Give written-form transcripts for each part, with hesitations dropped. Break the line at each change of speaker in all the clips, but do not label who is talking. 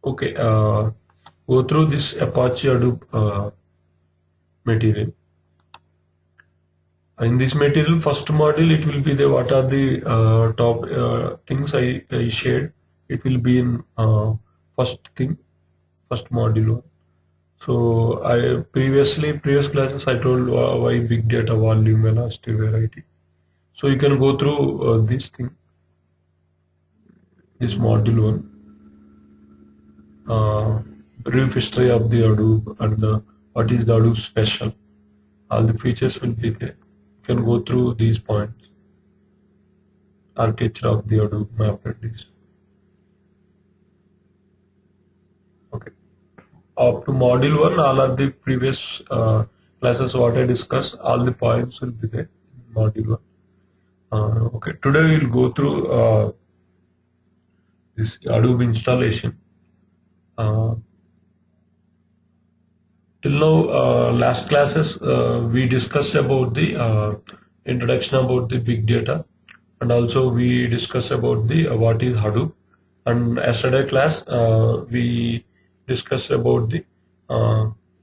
Okay, go through this Apache Hadoop material. In this material, first module, it will be the what are the top things I shared. It will be in first thing, first module. So I previous classes I told why big data, volume, velocity, variety. So you can go through this thing, this module one. Brief history of the Hadoop and what is the Hadoop special. All the features will be there. You can go through these points. Architecture of the Hadoop MapReduce. Okay. Up to module one, all of the previous classes what I discussed, all the points will be there in module one. Okay. Today we will go through this Hadoop installation. Till now, last classes we discussed about the introduction about the big data, and also we discussed about the what is Hadoop. And yesterday class we discussed about the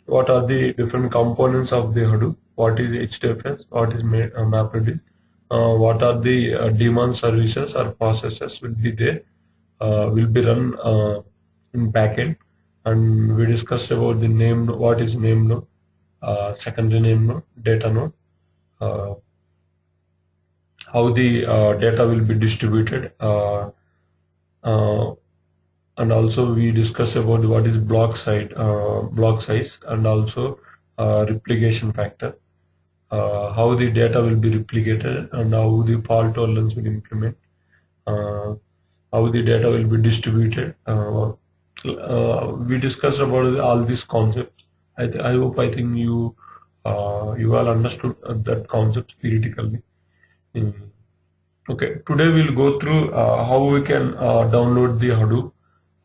what are the different components of the Hadoop, what is HDFS, what is MapReduce, what are the demand services or processes will be there, will be run in backend, and we discussed about the name, what is name node, secondary name node, data node, uh, how the data will be distributed, uh, and also we discuss about what is block size, and also replication factor, how the data will be replicated, and how the fault tolerance will implement, uh, how the data will be distributed. We discussed about all these concepts. I hope I think you all understood that concept theoretically. Mm. Okay, today we'll go through how we can download the Hadoop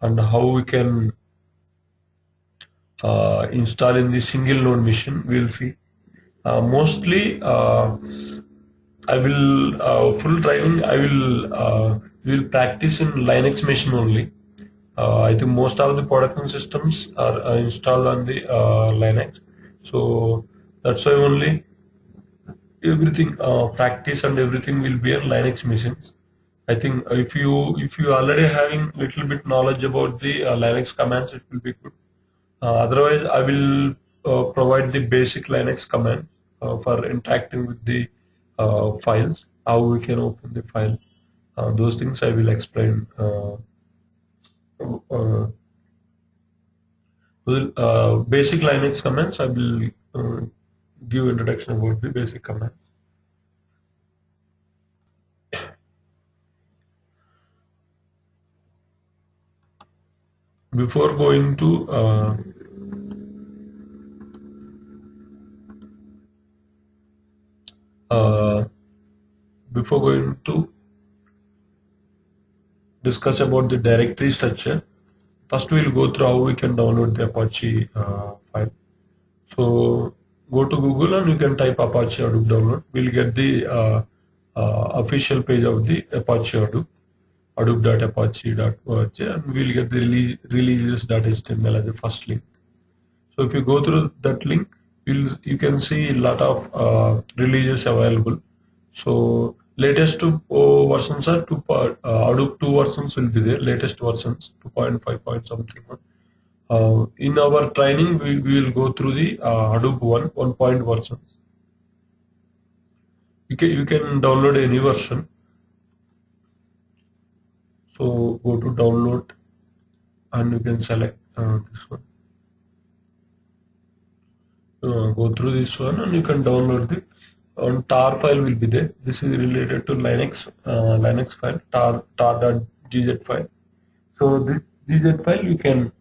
and how we can install in the single node machine. We'll see. Mostly, I will full driving. I will practice in Linux machine only. I think most of the production systems are installed on the Linux, so that's why only everything practice and everything will be on Linux machines. I think if you already having little bit knowledge about the Linux commands, it will be good. Otherwise, I will provide the basic Linux command for interacting with the files, how we can open the file. Those things I will explain. Uh, Basic Linux commands, I will give introduction about the basic commands. Before going to uh, before going to discuss about the directory structure, first we'll go through how we can download the Apache file. So go to Google and you can type Apache Hadoop download. We'll get the official page of the Apache Hadoop, hadoop.apache.org, and we'll get the releases.html as the first link. So if you go through that link, you can see a lot of releases available. So latest two versions are Hadoop 2 versions will be there. Latest versions 2.5 point something. In our training, we will go through the Hadoop 1 point versions. You can download any version. So go to download and you can select this one. Go through this one and you can download the on tar file will be there. This is related to Linux file, tar.gz file. So this gz file you can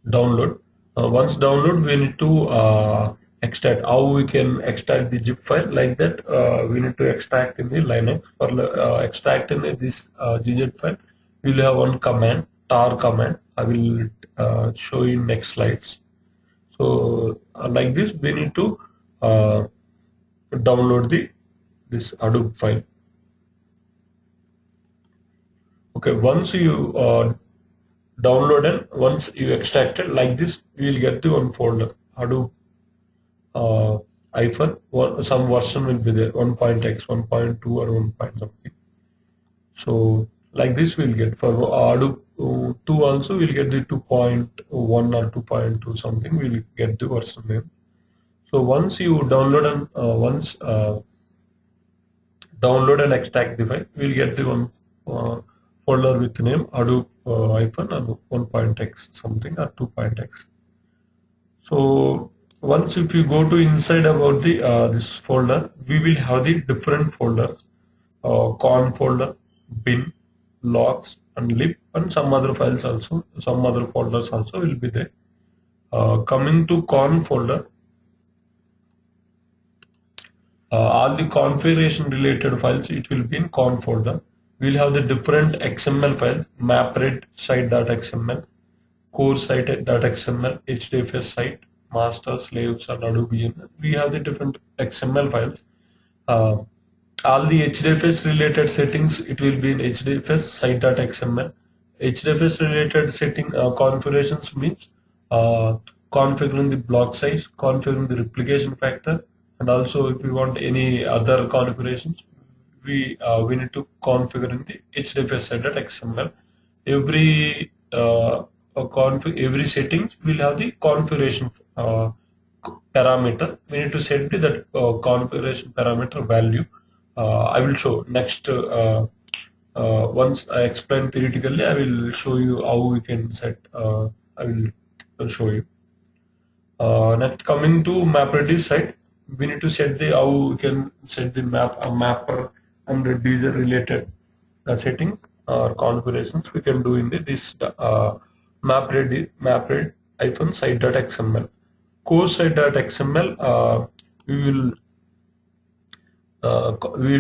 download. Once download, we need to extract. How we can extract the zip file like that? We need to extract in the Linux. For extract in this gz file, we will have one command, tar command. I will show you next slides. So like this, we need to download this Hadoop file. Okay, once you download and once you extract it like this, you will get the one folder Hadoop hyphen some version will be there 1.x 1.2 or 1 point something. So like this we'll get for Hadoop 2 also we'll get the 2.1 or 2.2 something, we'll get the version name. So once you download and download and extract the file, we'll get the one folder with name Hadoop hyphen and 1.x something or 2.x. So once if you go to inside about the this folder, we will have the different folders, con folder, bin, logs, and lib, and some other files also, some other folders also will be there. Coming to con folder, all the configuration related files, it will be in con folder. We'll have the different XML files, mapred site.xml, core site.xml, HDFS site, master, slaves, and Adobe. We have the different XML files. All the HDFS related settings, it will be in HDFS site.xml. HDFS related setting configurations means configuring the block size, configuring the replication factor, and also if we want any other configurations, we need to configure in the HDFS site.xml. Every every settings will have the configuration parameter. We need to set that configuration parameter value. I will show next. Once I explain theoretically, I will show you how we can set. I will show you. Next, coming to mapper side, we need to set the how we can set the mapper and reducer related setting or configurations. We can do in this mapred hyphen site.xml. Core site.xml. We will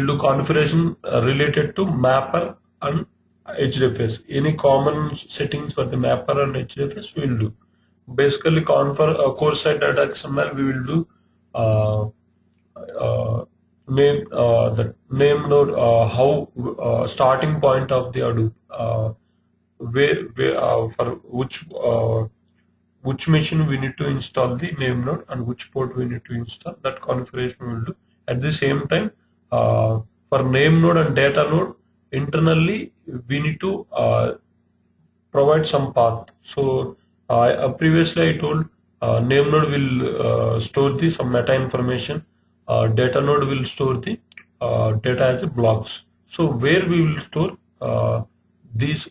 do configuration related to mapper and HDFS. Any common settings for the mapper and HDFS we will do. Basically, core site.xml we will do the name node, how starting point of the Hadoop, where for which machine we need to install the name node and which port we need to install. That configuration we will do. At the same time, for name node and data node, internally we need to provide some path. So previously I told name node will store the some meta information, data node will store the data as a blocks. So where we will store these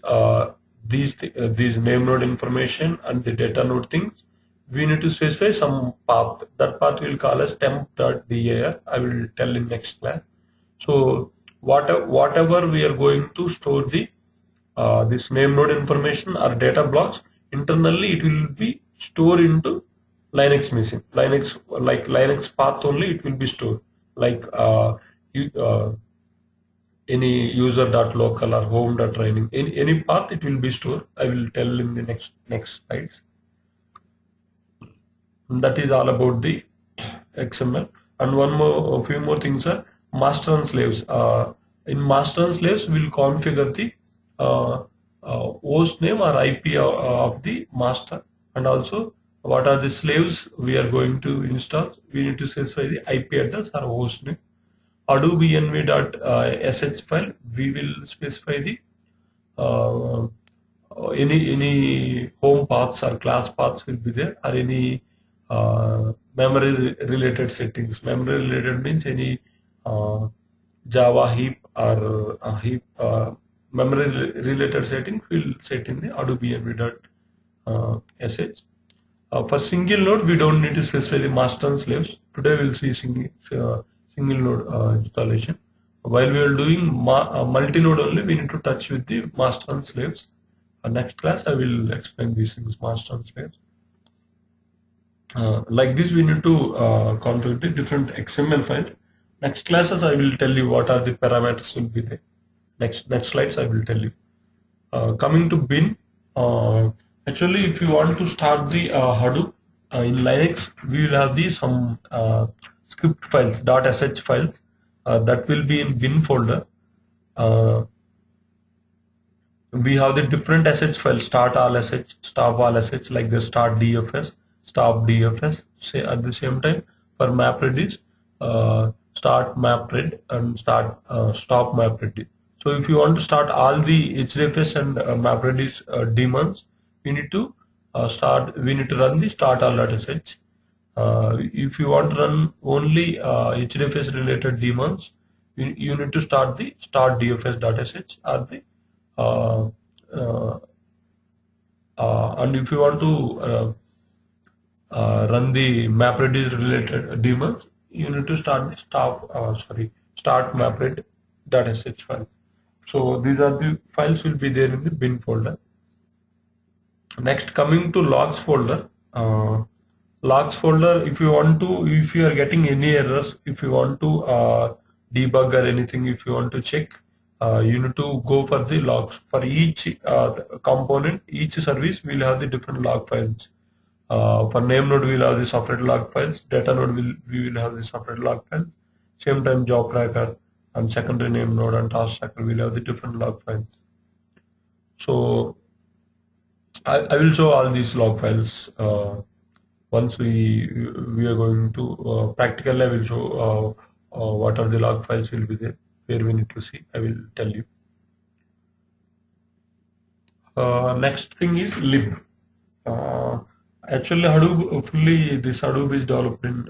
name node information and the data node things, we need to specify some path. That path we will call as temp.dir. I will tell in next class. So whatever we are going to store the this name node information or data blocks, internally it will be stored into Linux machine. Linux path only it will be stored. Like any user.local or home.training, in any path it will be stored. I will tell in the next slides. And that is all about the XML. And a few more things are master and slaves. In master and slaves, we will configure the host name or IP of the master, and also what are the slaves we are going to install. We need to specify the IP address or host name. Adobe env.sh file, we will specify the any home paths or class paths will be there, or any memory related settings. Memory related means any Java heap or heap memory related settings will set in the Adobe env.sh. For single node, we don't need to specify the master and slaves. Today we'll see single node installation. While we are doing multi-node only, we need to touch with the master and slaves. Next class, I will explain these things, master and slaves. Like this, we need to configure the different XML files. Next classes, I will tell you what are the parameters will be there. Next slides, I will tell you. Coming to bin, actually, if you want to start the Hadoop in Linux, we will have some script files, .sh files that will be in bin folder. we have the different assets file, start all assets, stop all assets, like the start DFS, stop DFS. Say at the same time for MapRead is start MapRead and stop MapRead. So if you want to start all the HDFS and MapRead daemons, we need to run the start all datasets. If you want to run only HDFS related daemons, you need to start the start DFS datasets or the uh, uh, and if you want to run the MapRead related daemons, you need to start the start MapRead datasets file. So these are the files will be there in the bin folder. Next, coming to logs folder. Logs folder, if you are getting any errors, if you want to debug or anything, if you want to check, you need to go for the logs. For each component, each service will have the different log files. For name node, we will have the separate log files. Data node, we will have the separate log files. Same time, job tracker and secondary name node and task tracker will have the different log files. So I will show all these log files once we are going to practical. I will show what are the log files will be there, where we need to see. I will tell you. Next thing is lib. Actually, this Hadoop is developed in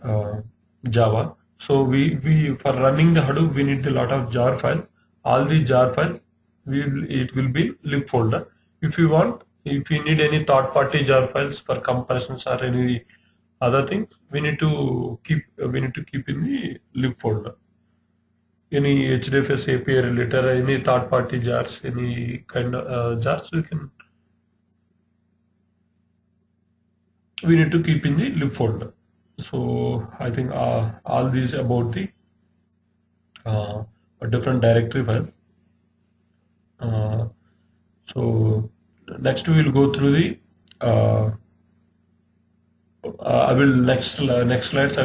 Java. So we for running the Hadoop, we need a lot of jar files. All the jar files, it will be lib folder. If you need any third-party jar files for comparisons or any other things, we need to keep in the lib folder. Any HDFS API related, any third-party jars, any kind of jars, we need to keep in the lib folder. So I think all these about the different directory files. So next we will go through the I will next slides I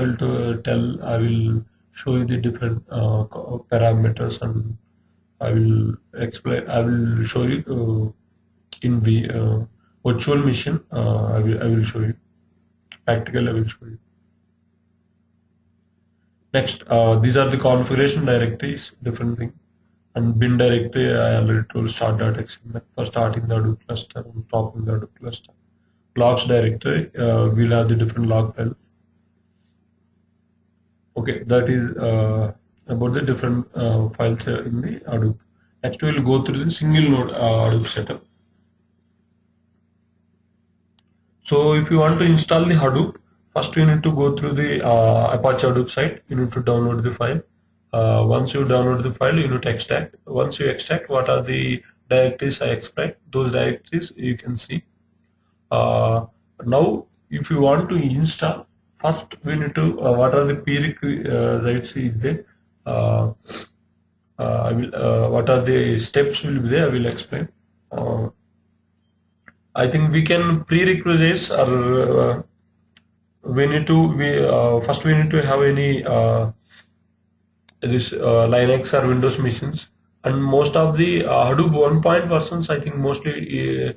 will show you the different parameters, and I will show you in the virtual machine. I will show you practical. I will show you. Next, these are the configuration directories, different thing. And bin directory, I already told start.xml for starting the Hadoop cluster and stopping the Hadoop cluster. Logs directory, we'll have the different log files. Okay, that is about the different files in the Hadoop. Next, we'll go through the single node Hadoop setup. So if you want to install the Hadoop, first you need to go through the Apache Hadoop site. You need to download the file. Once you download the file, you need to extract. Once you extract, what are the directories I extract? Those directories you can see. Now, if you want to install, first we need to what are the prerequisites is there. What are the steps will be there? I will explain. I think we can prerequisites or first we need to have any Linux or Windows machines, and most of the Hadoop 1.0 versions I think mostly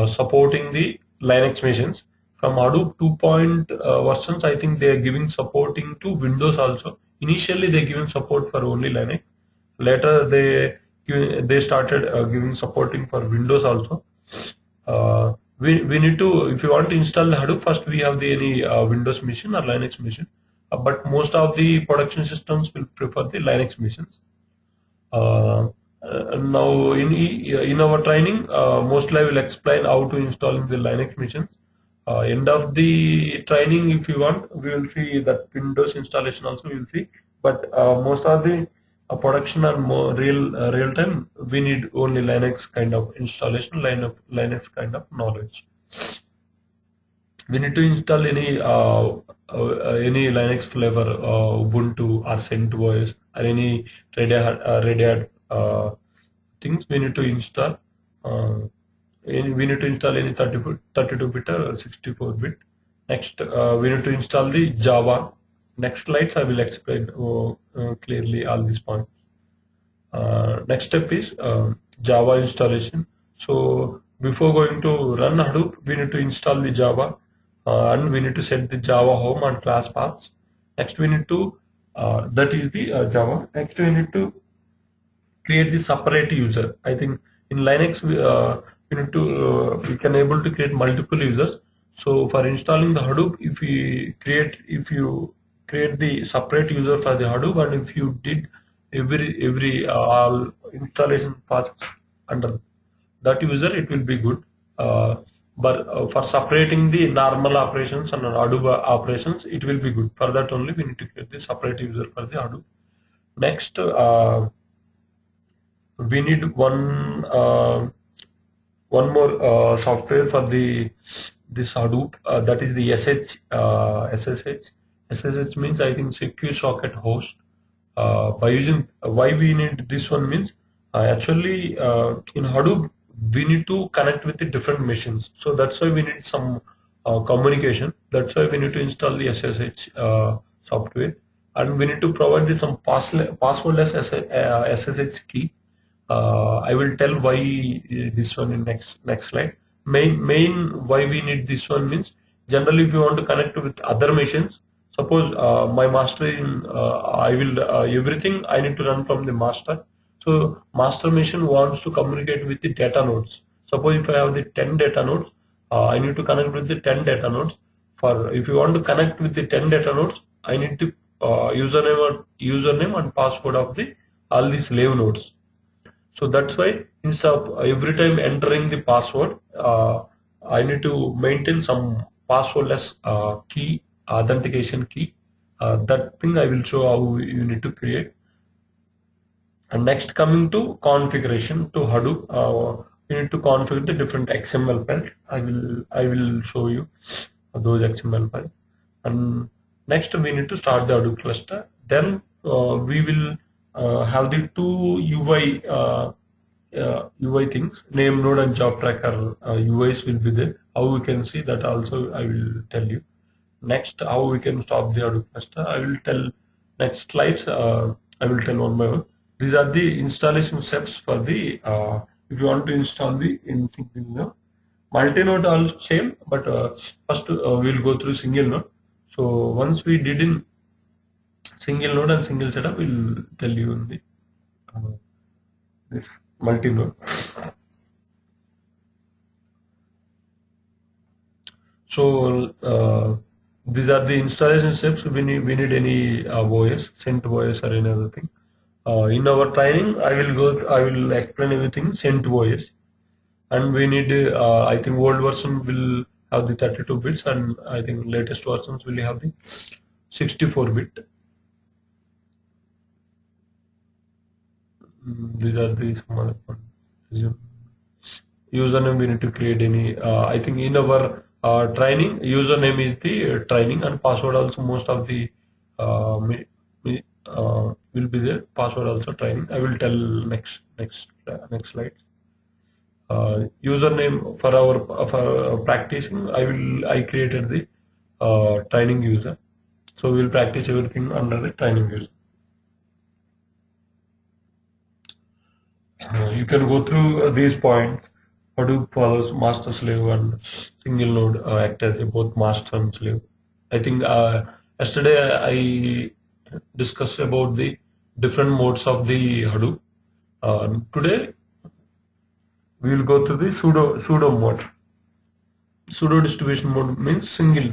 supporting the Linux machines. From Hadoop 2.0 versions, I think they are giving supporting to Windows also. Initially they given support for only Linux. Later they started giving supporting for Windows also. We need to, if you want to install the Hadoop, first we have the any Windows machine or Linux machine. But most of the production systems will prefer the Linux machines. Now in our training, mostly I will explain how to install the Linux machines. End of the training, if you want, we will see that Windows installation also we will see. But most of the production are more real time. We need only Linux kind of installation, Linux kind of knowledge. We need to install any Linux flavor, Ubuntu or CentOS or any Red Hat things. We need to install. We need to install any 32-bit or 64-bit. Next, we need to install the Java. Next slides I will explain clearly all these points. Next step is Java installation. So before going to run Hadoop, we need to install the Java, and we need to set the Java home and class paths. Next we need to, that is the Java. Next we need to create the separate user. I think in Linux we need to we can able to create multiple users. So for installing the Hadoop, if you create the separate user for the Hadoop, and if you did every all installation process under that user, it will be good. Uh, but for separating the normal operations and Hadoop operations, it will be good. For that only we need to create the separate user for the Hadoop. Next, we need one more software for the this Hadoop, that is the SSH. SSH means, I think, secure socket host. By using why we need this one means, actually in Hadoop we need to connect with the different machines, so that's why we need some communication. That's why we need to install the SSH software, and we need to provide some passwordless SSH key. I will tell why this one in next slide. Main why we need this one means, generally if you want to connect with other machines, suppose my master in I will everything I need to run from the master. So master machine wants to communicate with the data nodes. Suppose if I have the 10 data nodes, I need to connect with the 10 data nodes. For if you want to connect with the 10 data nodes, I need to username and password of the all these slave nodes. So that's why instead of every time entering the password, I need to maintain some passwordless key, authentication key. That thing I will show how you need to create. And next, coming to configuration to Hadoop, you need to configure the different XML files. I will show you those XML files. And next we need to start the Hadoop cluster. Then we will have the two UI things, name node and job tracker UIs will be there. How we can see that also I will tell you. Next, how we can stop the Hadoop cluster, I will tell next slides. I will tell one by one. These are the installation steps for the if you want to install the in multi-node also same, but first we'll go through single node. So once we did in single node and single setup, we'll tell you in the this multi-node. So these are the installation steps. We need any OS, CentOS or any other thing. In our training, I will explain everything CentOS, and we need I think old version will have the 32 bits, and I think latest versions will have the 64 bit. These are the some other ones. Username we need to create any. I think in our training, username is the training, and password also most of the will be there. Password also training. I will tell next slide. Username for our practicing, I created the training user, so we will practice everything under the training user. You can go through these points. Hadoop follows master slave and single node act as both master and slave. I think yesterday I discussed about the different modes of the Hadoop. Today we will go to the pseudo mode. Pseudo distribution mode means single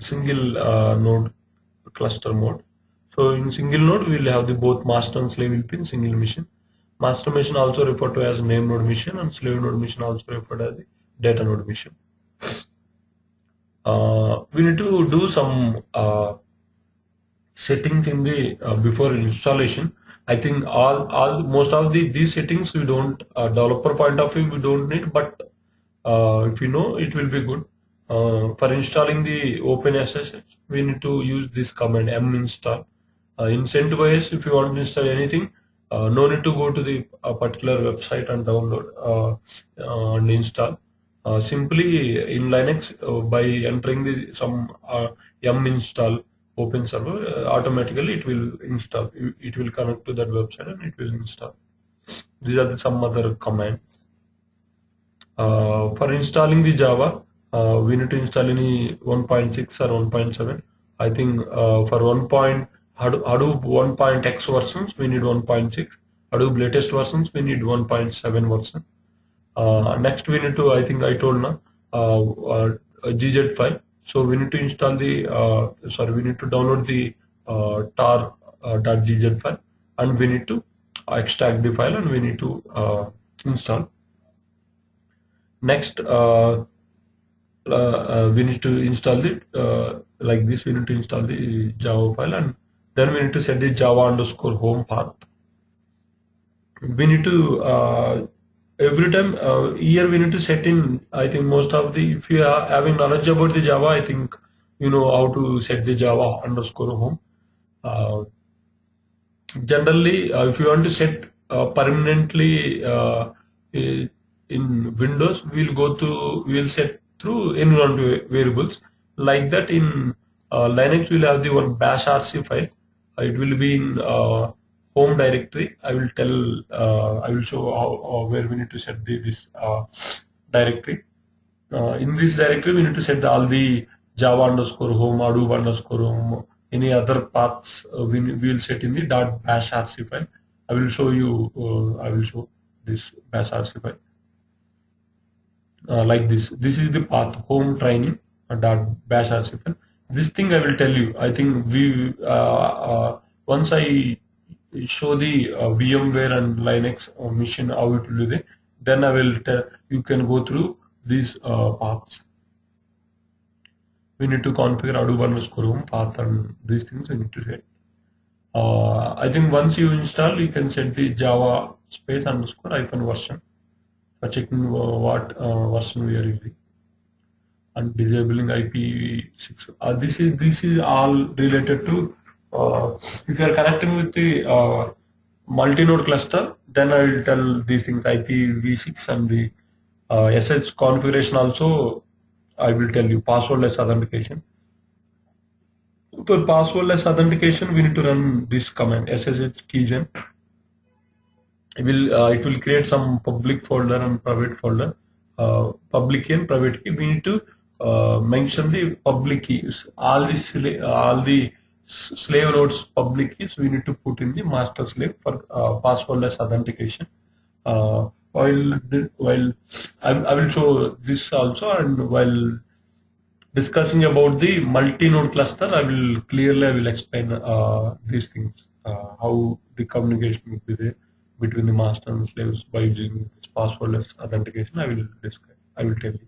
node cluster mode. So in single node we will have the both master and slave will be in single machine. Master machine also referred to as name node machine, and slave node machine also referred as the data node machine. We need to do some settings in the before installation. I think most of these settings we don't developer point of view we don't need, but if you know, it will be good. For installing the OpenSSH, we need to use this command minstall. In CentOS, if you want to install anything, no need to go to the particular website and download and install. Simply in Linux, by entering the some minstall open server, automatically it will install. It will connect to that website and it will install. These are some other commands. For installing the Java, we need to install any 1.6 or 1.7. I think for Hadoop 1.x versions, we need 1.6. Hadoop latest versions, we need 1.7 version. Next, we need to, I think I told now, a GZ file. So we need to install the, we need to download the tar.gz file, and we need to extract the file, and we need to install. Next, we need to install the like this. We need to install the Java file, and then we need to set the Java_home path. We need to every time here we need to set in. I think most of the, if you are having knowledge about the Java, I think you know how to set the Java_home. Generally, if you want to set permanently in Windows, we'll set through environment variables. Like that, in Linux, we'll have the one bash rc file. It will be in home directory. I will show how where we need to set this directory. In this directory, we need to set all the Java_home, Hadoop_home, any other paths we will set in the .bash rc file. I will show you. I will show this bash rc file like this. This is the path home training .bash rc file. This thing I will tell you. I think we once I show the VMware and Linux machine how it will be, then I will tell you can go through these paths. We need to configure Hadoop_home path, and these things we need to set. I think once you install, you can set the Java __ version for checking what version we are using, and disabling IPv6. This is all related to if you are connecting with the multi-node cluster, then I will tell these things IPv6 and the SSH configuration also. I will tell you passwordless authentication. For passwordless authentication, we need to run this command ssh keygen. It will create some public folder and private folder. Public key and private key. We need to mention the public keys. All the slave nodes public keys we need to put in the master slave for passwordless authentication. While I will show this also, and while discussing about the multi-node cluster, I will explain these things, how the communication will be there between the master and slaves by using this passwordless authentication. I will tell you.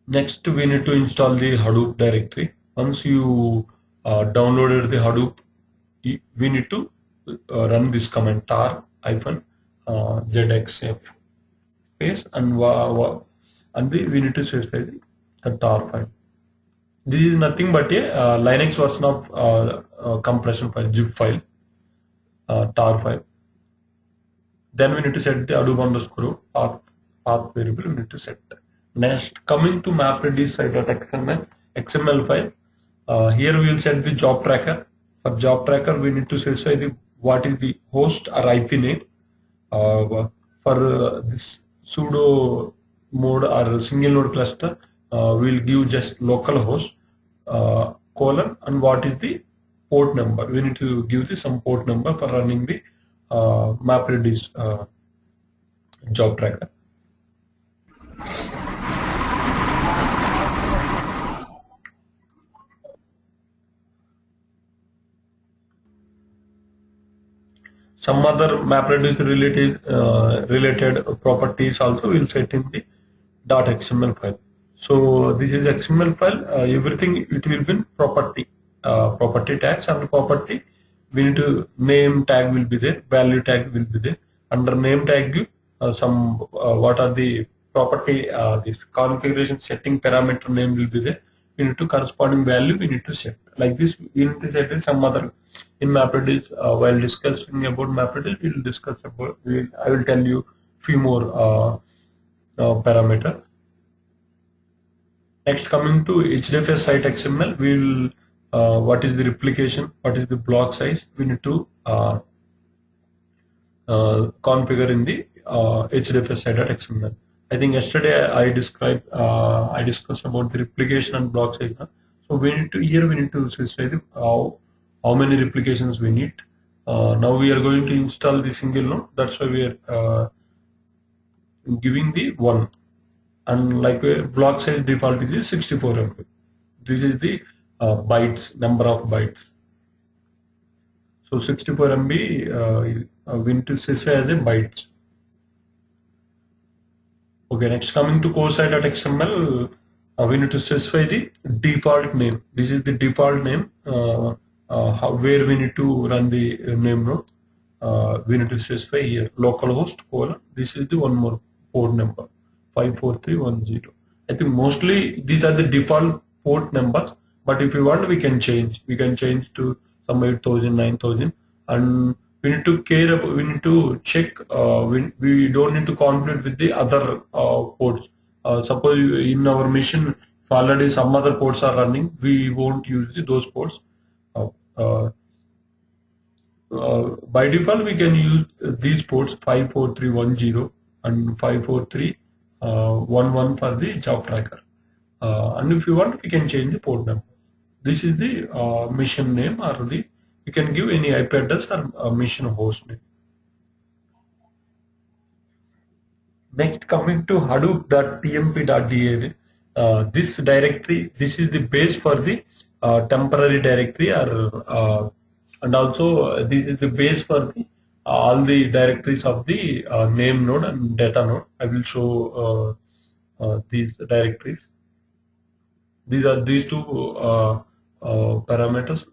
Next, we need to install the Hadoop directory. Once you downloaded the Hadoop, we need to run this command tar-zxf space, and we need to specify the tar file. This is nothing but a Linux version of compression file, zip file, tar file. Then we need to set the Hadoop_home path variable. We need to set that. Next, coming to MapReduce site.xml file. Here we will set the job tracker. For job tracker, we need to specify what is the host or IP name. For this pseudo mode or single node cluster, we will give just localhost colon and what is the port number. We need to give some port number for running the MapReduce job tracker. Some other MapReduce related properties also will set in the .xml file. So this is XML file. Everything it will be in property tags, and property we need to name tag will be there, value tag will be there. Under name tag, what are the property this configuration setting parameter name will be there. We need to corresponding value we need to set. Like this, we need to set in some other in MapReduce. While discussing about MapReduce, we will discuss about. I will tell you few more parameters. Next, coming to HDFS site XML, we will what is the replication, what is the block size. We need to configure in the HDFS site.xml. I think yesterday I discussed about the replication and block size. So we need to specify how many replications we need. Now we are going to install the single node. That's why we are giving the one, and like block size default is 64 MB. This is the bytes, number of bytes. So 64 MB we need to specify as a bytes. Okay, next coming to core site.xml, we need to specify the default name. This is the default name where we need to run the name node. We need to specify here localhost colon. This is the one more port number 54310. I think mostly these are the default port numbers, but if you want, we can change. We can change to some 8000, 9000, and we need to care about, we need to check. We don't need to conflict with the other ports. Suppose in our mission, if already some other ports are running, we won't use those ports. Uh, uh, by default, we can use these ports 54310 and 54311 for the job tracker. And if you want, we can change the port number. This is the mission name, or the you can give any IP address or mission host name. Next, coming to hadoop.tmp.da, this directory, this is the base for the temporary directory, and also this is the base for the all the directories of the name node and data node. I will show these directories. These two parameters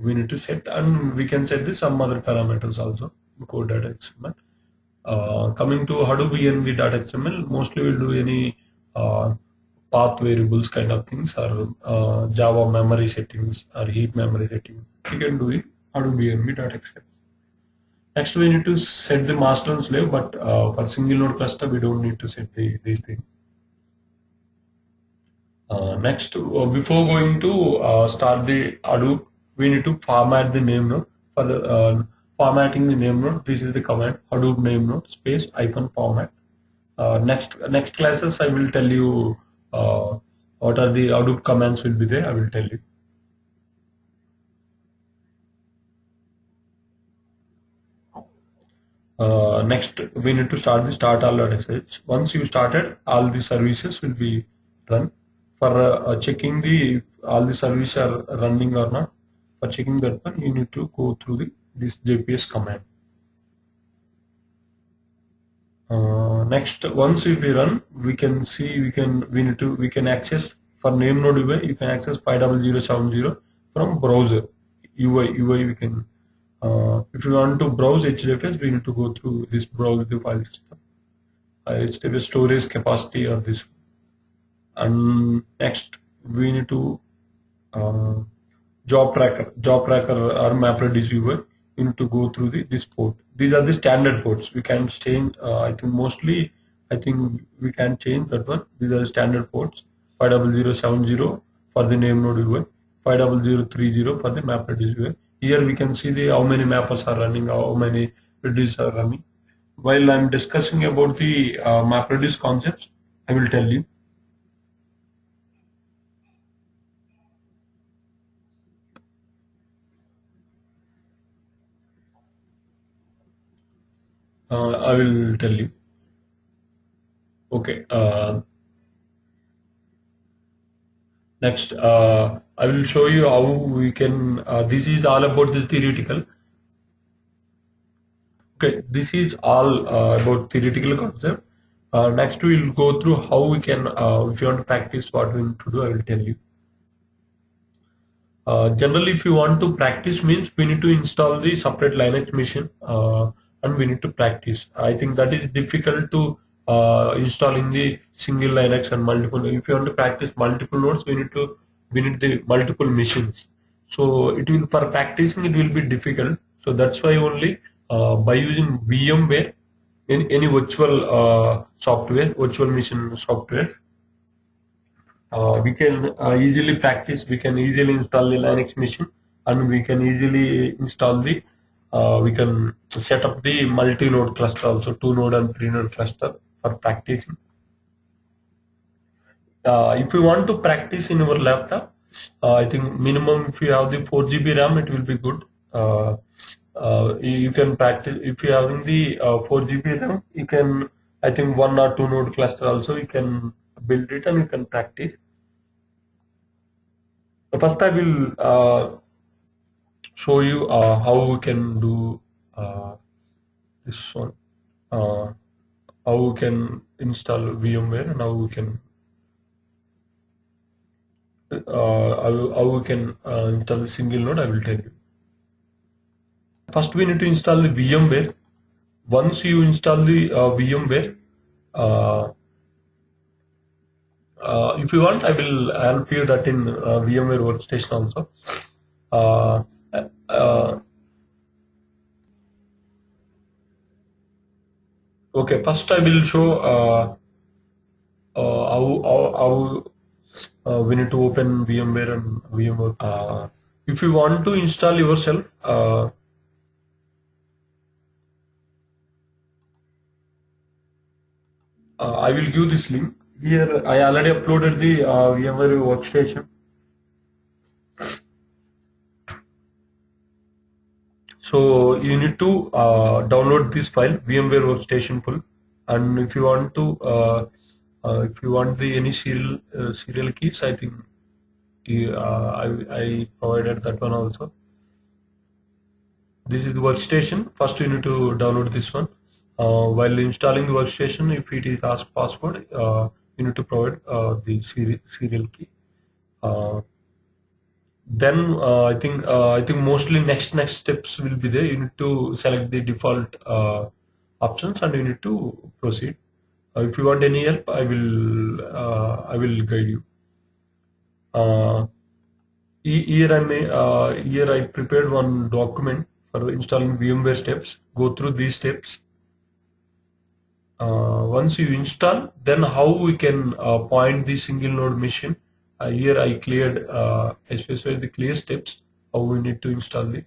we need to set, and we can set some other parameters also. Code.xml. Coming to Hadoop env.xml, mostly we'll do any path variables kind of things, or Java memory settings or heap memory settings. We can do it Hadoop env.xml. Next, we need to set the master and slave, but for single node cluster, we don't need to set these things. Next, before going to start the Hadoop, we need to format the name node. For the formatting the name node, this is the command Hadoop name node space -format. Next classes, I will tell you what are the Hadoop commands will be there. I will tell you. Next, we need to start the start all.sh. Once you started, all the services will be run. For checking all the services are running or not, for checking that one, you need to go through this JPS command. Next, once we run, we can see we can access for name node UI. You can access 50070 from browser UI. We can if you want to browse HDFS, we need to go through this browse the file system. HDFS storage capacity or this. And next, we need to job tracker or MapReduce UI. You need to go through this port. These are the standard ports. We can change. I think we can change that one. These are the standard ports. 50070 for the name node UI. 50030 for the MapReduce UI. Here we can see how many mappers are running, how many reduce are running. While I'm discussing about the MapReduce concepts, I will tell you. I will tell you. Okay. Next, I will show you how we can. This is all about the theoretical. Okay, this is all about theoretical concept. Next, we will go through how we can. If you want to practice, what we need to do, I will tell you. Generally, if you want to practice, means we need to install the separate Linux machine and we need to practice. I think that is difficult to installing the single Linux and multiple. If you want to practice multiple nodes, we need the multiple machines. So it will, for practicing, it will be difficult. So that's why only by using VMware, any virtual software, virtual machine software, we can easily practice. We can easily install the Linux machine, and we can easily install the we can set up the multi-node cluster also, 2-node and 3-node cluster for practicing. If you want to practice in your laptop, I think minimum if you have the 4 GB RAM, it will be good. You can practice if you are having the 4 GB RAM. You can, I think, 1 or 2 node cluster also. You can build it and you can practice. First, I will show you how we can do this one. How we can install VMware and how we can install a single node. I will tell you. First, we need to install the VMware. Once you install the VMware, if you want, I will help you that in VMware Workstation also. Uh, uh, okay, first I will show how we need to open VMware and VMware. If you want to install yourself, I will give this link. Here I already uploaded the VMware Workstation. So you need to download this file, VMware Workstation full, and if you want to, if you want the any serial keys, I think I provided that one also. This is the workstation. First, you need to download this one. While installing the workstation, if it is asked password, you need to provide the serial key. Then I think mostly next steps will be there. You need to select the default options and you need to proceed. If you want any help, I will guide you. Here I prepared one document for installing VMware steps. Go through these steps. Once you install, then how we can point the single node machine. Here I specified the clear steps how we need to install the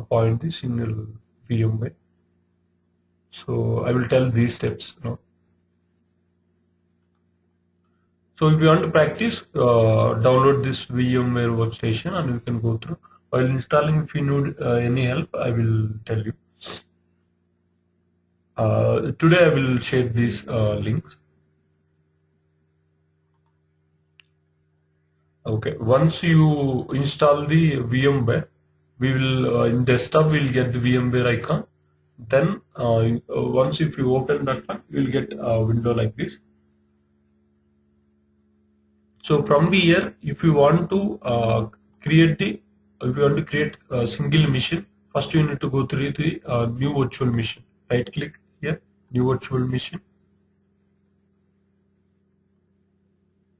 point the single VMware. So I will tell these steps now. So if you want to practice, download this VMware Workstation and you can go through. While installing, if you need any help, I will tell you. Today I will share these links. Okay, once you install the VMware, we will in desktop we'll get the VMware icon. Then once if you open that one, you will get a window like this. So from here, if you want to create a single machine, first you need to go through the new virtual machine. Right click here, new virtual machine.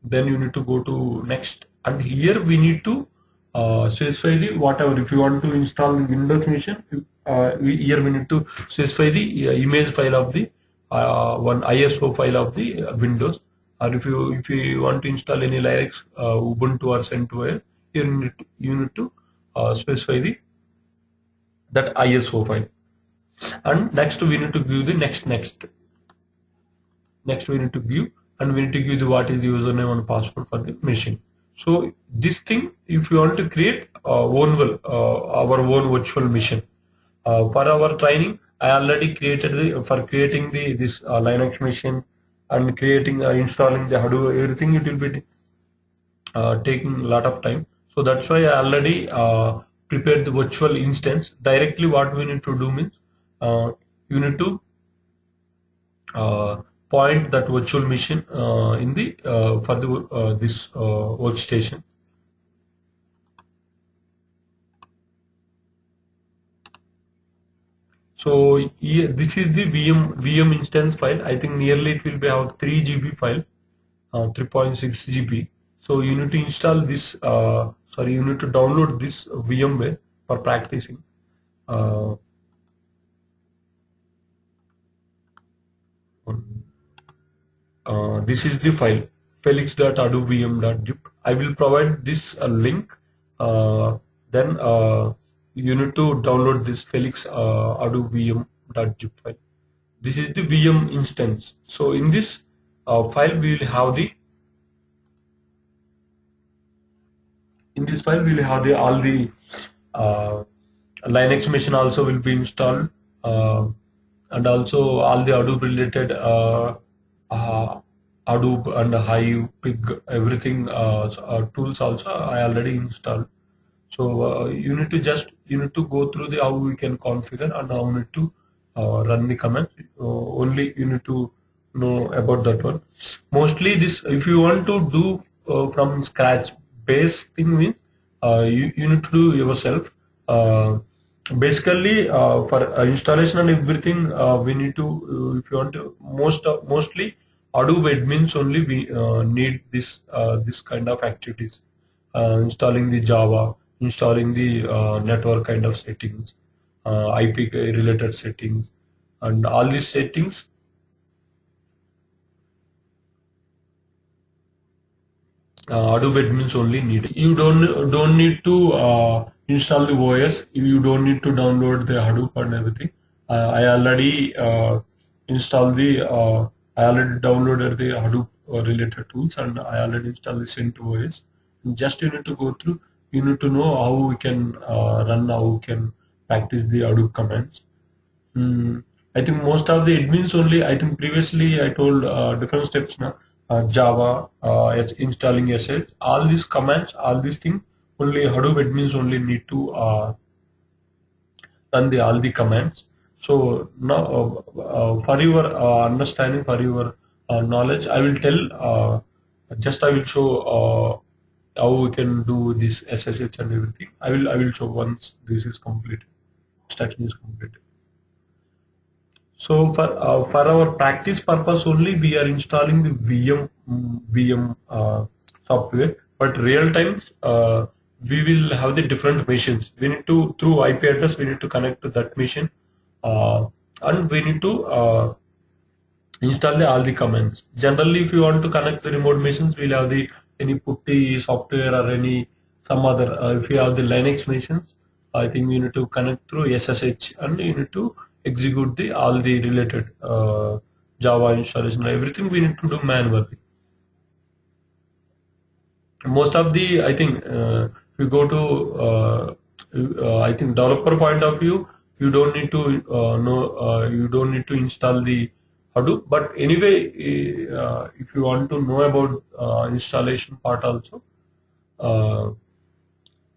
Then you need to go to next, and here we need to specify the whatever. If you want to install Windows machine, here we need to specify the image file of the one ISO file of the Windows. Or if you want to install any Linux, Ubuntu or CentOS, you need to specify that ISO file. And next we need to give the next. Next we need to give, and we need to give the what is the username and password for the machine. So this thing, if you want to create our own virtual machine, for our training, I already created for creating this Linux machine and creating installing the Hadoop, everything. It will be taking a lot of time. So that's why I already prepared the virtual instance. Directly, what we need to do means you need to point that virtual machine in the for the this workstation. So here, this is the VM instance file. I think nearly it will be about 3 GB file, 3.6 GB. So you need to install this. You need to download this VMware for practicing. This is the file, felix.adobevm.zip. I will provide this link. Then you need to download this Felix Hadoop VM.zip file. This is the VM instance. So in this file we will have the all the uh, Linux machine also will be installed, and also all the Hadoop related Hadoop and Hive, Pig, everything tools also I already installed. So you need to go through the how we can configure and how we need to run the command. Only you need to know about that one. Mostly this, if you want to do from scratch, base thing means you need to do yourself. Basically, for installation and everything, we need to. If you want to, mostly Hadoop admins only we need this kind of activities. Installing the Java, installing the network kind of settings, IP related settings, and all these settings. Hadoop admins only need. You don't need to install the OS. You don't need to download the Hadoop and everything. I already installed the. I already downloaded the Hadoop related tools, and I already installed the CentOS. Just you need to go through. You need to know how we can run, how we can practice the Hadoop commands. Mm, I think most of the admins only, I think previously I told different steps now. Java, installing SH, all these commands, all these things, only Hadoop admins only need to run all the commands. So now for your understanding, for your knowledge, I will tell, I will show how we can do this SSH and everything. I will show once this is completed, instruction is completed. So for our practice purpose only, we are installing the VM software. But real time, we will have the different machines. We need to, through IP address, we need to connect to that machine, and we need to install all the commands. Generally, if you want to connect the remote machines, we'll have the any putty software or any some other. If you have the Linux machines, I think you need to connect through SSH, and you need to execute the all the related Java installation. Everything we need to do manually. Most of the, I think, if you go to I think developer point of view, you don't need to you don't need to install the Hadoop. But anyway, if you want to know about installation part also, uh,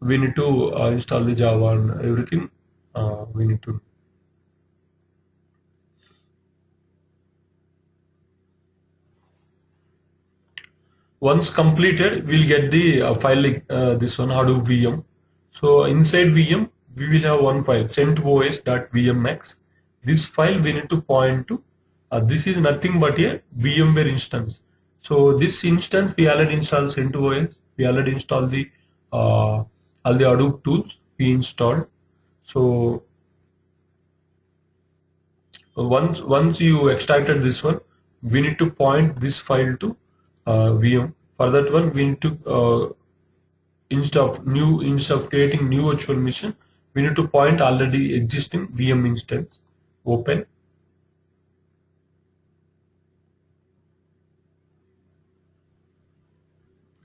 we need to install the Java and everything. We need to. Once completed, we'll get the file like this one, Hadoop VM. So inside VM, we will have one file, centos.vmx. This file we need to point to. This is nothing but a VMware instance. So this instance we already installed CentOS. We already installed the all the Hadoop tools we installed. So once you extracted this one, we need to point this file to VM. For that one, we need to instead of creating new virtual machine, we need to point already existing VM instance. Open.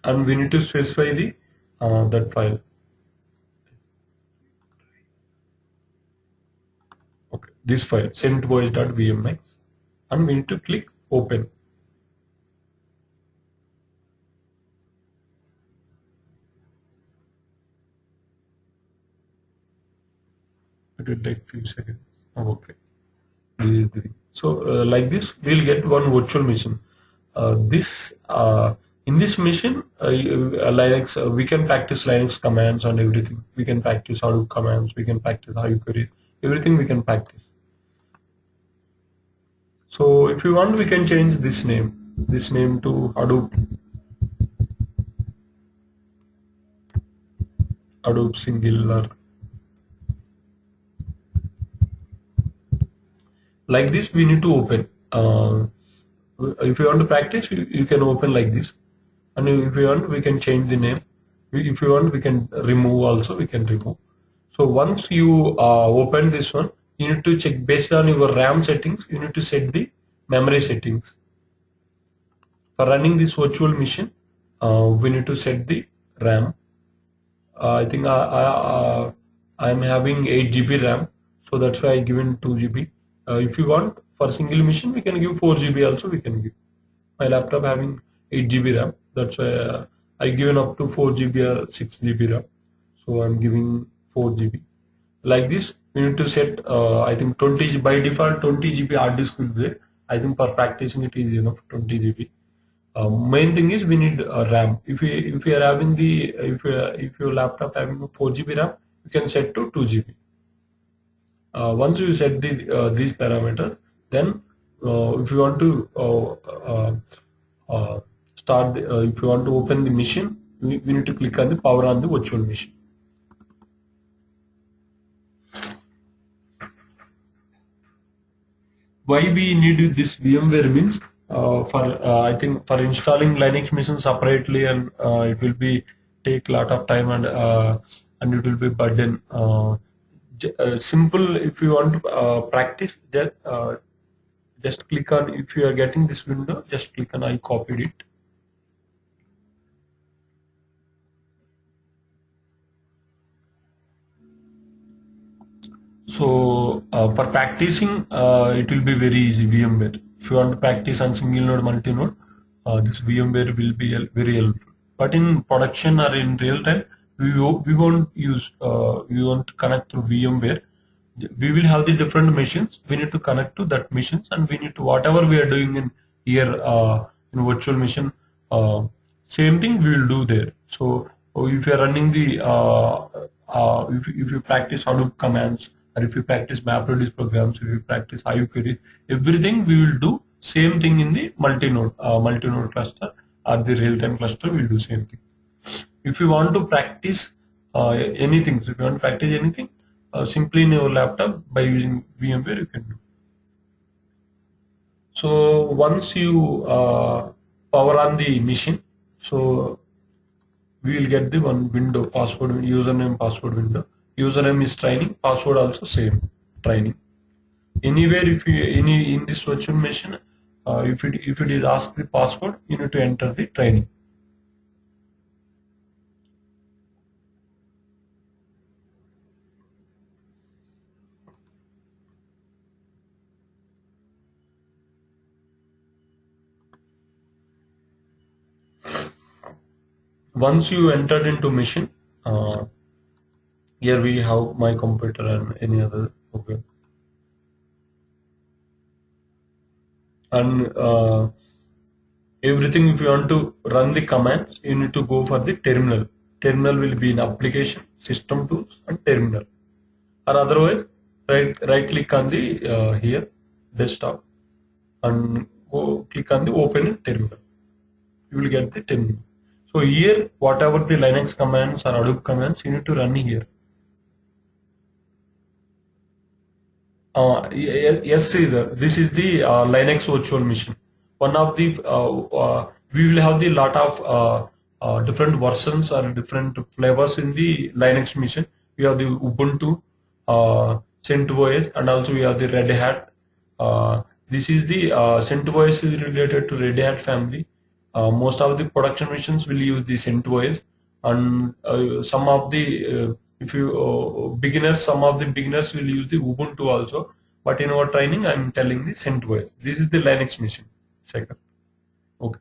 And we need to specify the that file. Okay, this file centvoice.vmx, and we need to click open. It will take few seconds. Oh, okay. So like this, we'll get one virtual machine. This in this machine, Linux, we can practice Linux commands and everything. We can practice Hadoop commands. We can practice Hive queries. Everything we can practice. So if you want, we can change this name to Hadoop Singular. Like this, we need to open. If you want to practice, you can open like this. And if you want, we can change the name. If you want, we can remove also. We can remove. So once you open this one, you need to check based on your RAM settings. You need to set the memory settings. For running this virtual machine, we need to set the RAM. I think I'm having 8 GB RAM, so that's why I given 2 GB. If you want for single machine, we can give 4 GB also. We can give. My laptop having 8 GB RAM, that's why I given up to 4 GB or 6 GB RAM. So I'm giving 4 GB. Like this, we need to set. I think 20 by default 20 GB hard disk will be there. I think for practicing it is enough 20 GB. Main thing is we need RAM. If you are having the if your laptop having 4 GB RAM, you can set to 2 GB. Once you set these parameters, then if you want to start if you want to open the machine, we need to click on the power on the virtual machine. Why we need this VMware means for I think for installing Linux machine separately, and it will be take lot of time, and it will be burden. Simple, if you want to practice that, just click on, if you are getting this window, just click on I copied it. So for practicing, it will be very easy, VMware. If you want to practice on single node, multi node, this VMware will be very helpful. But in production or in real time, we won't use, we won't connect through VMware. We will have the different machines. We need to connect to that machines, and we need to, whatever we are doing in here in virtual machine, same thing we will do there. So if you are running the if you practice Hadoop commands, or if you practice MapReduce programs, if you practice IO queries, everything we will do same thing in the multi-node cluster or the real-time cluster. We'll do same thing. If you want to practice anything, so if you want to practice anything, simply in your laptop by using VMware you can do. So once you power on the machine, so we will get the one window, password, username, password window. Username is training, password also same, training. Anywhere, if you in this virtual machine, if it is ask the password, you need to enter the training. Once you entered into machine, here we have my computer and any other program. And everything, if you want to run the commands, you need to go for the terminal. Terminal will be in application, system tools, and terminal. Or otherwise, right click on the here desktop and go click on the open in terminal. You will get the terminal. So here, whatever the Linux commands or Hadoop commands, you need to run here. Yes, Sridhar, this is the Linux virtual machine. One of the we will have the lot of different versions or different flavors in the Linux machine. We have the Ubuntu, CentOS, and also we have the Red Hat. This is the CentOS is related to Red Hat family. Most of the production machines will use the CentOS, and some of the if you beginners, some of the beginners will use the Ubuntu also. But in our training, I'm telling the CentOS. This is the Linux machine. Second, okay.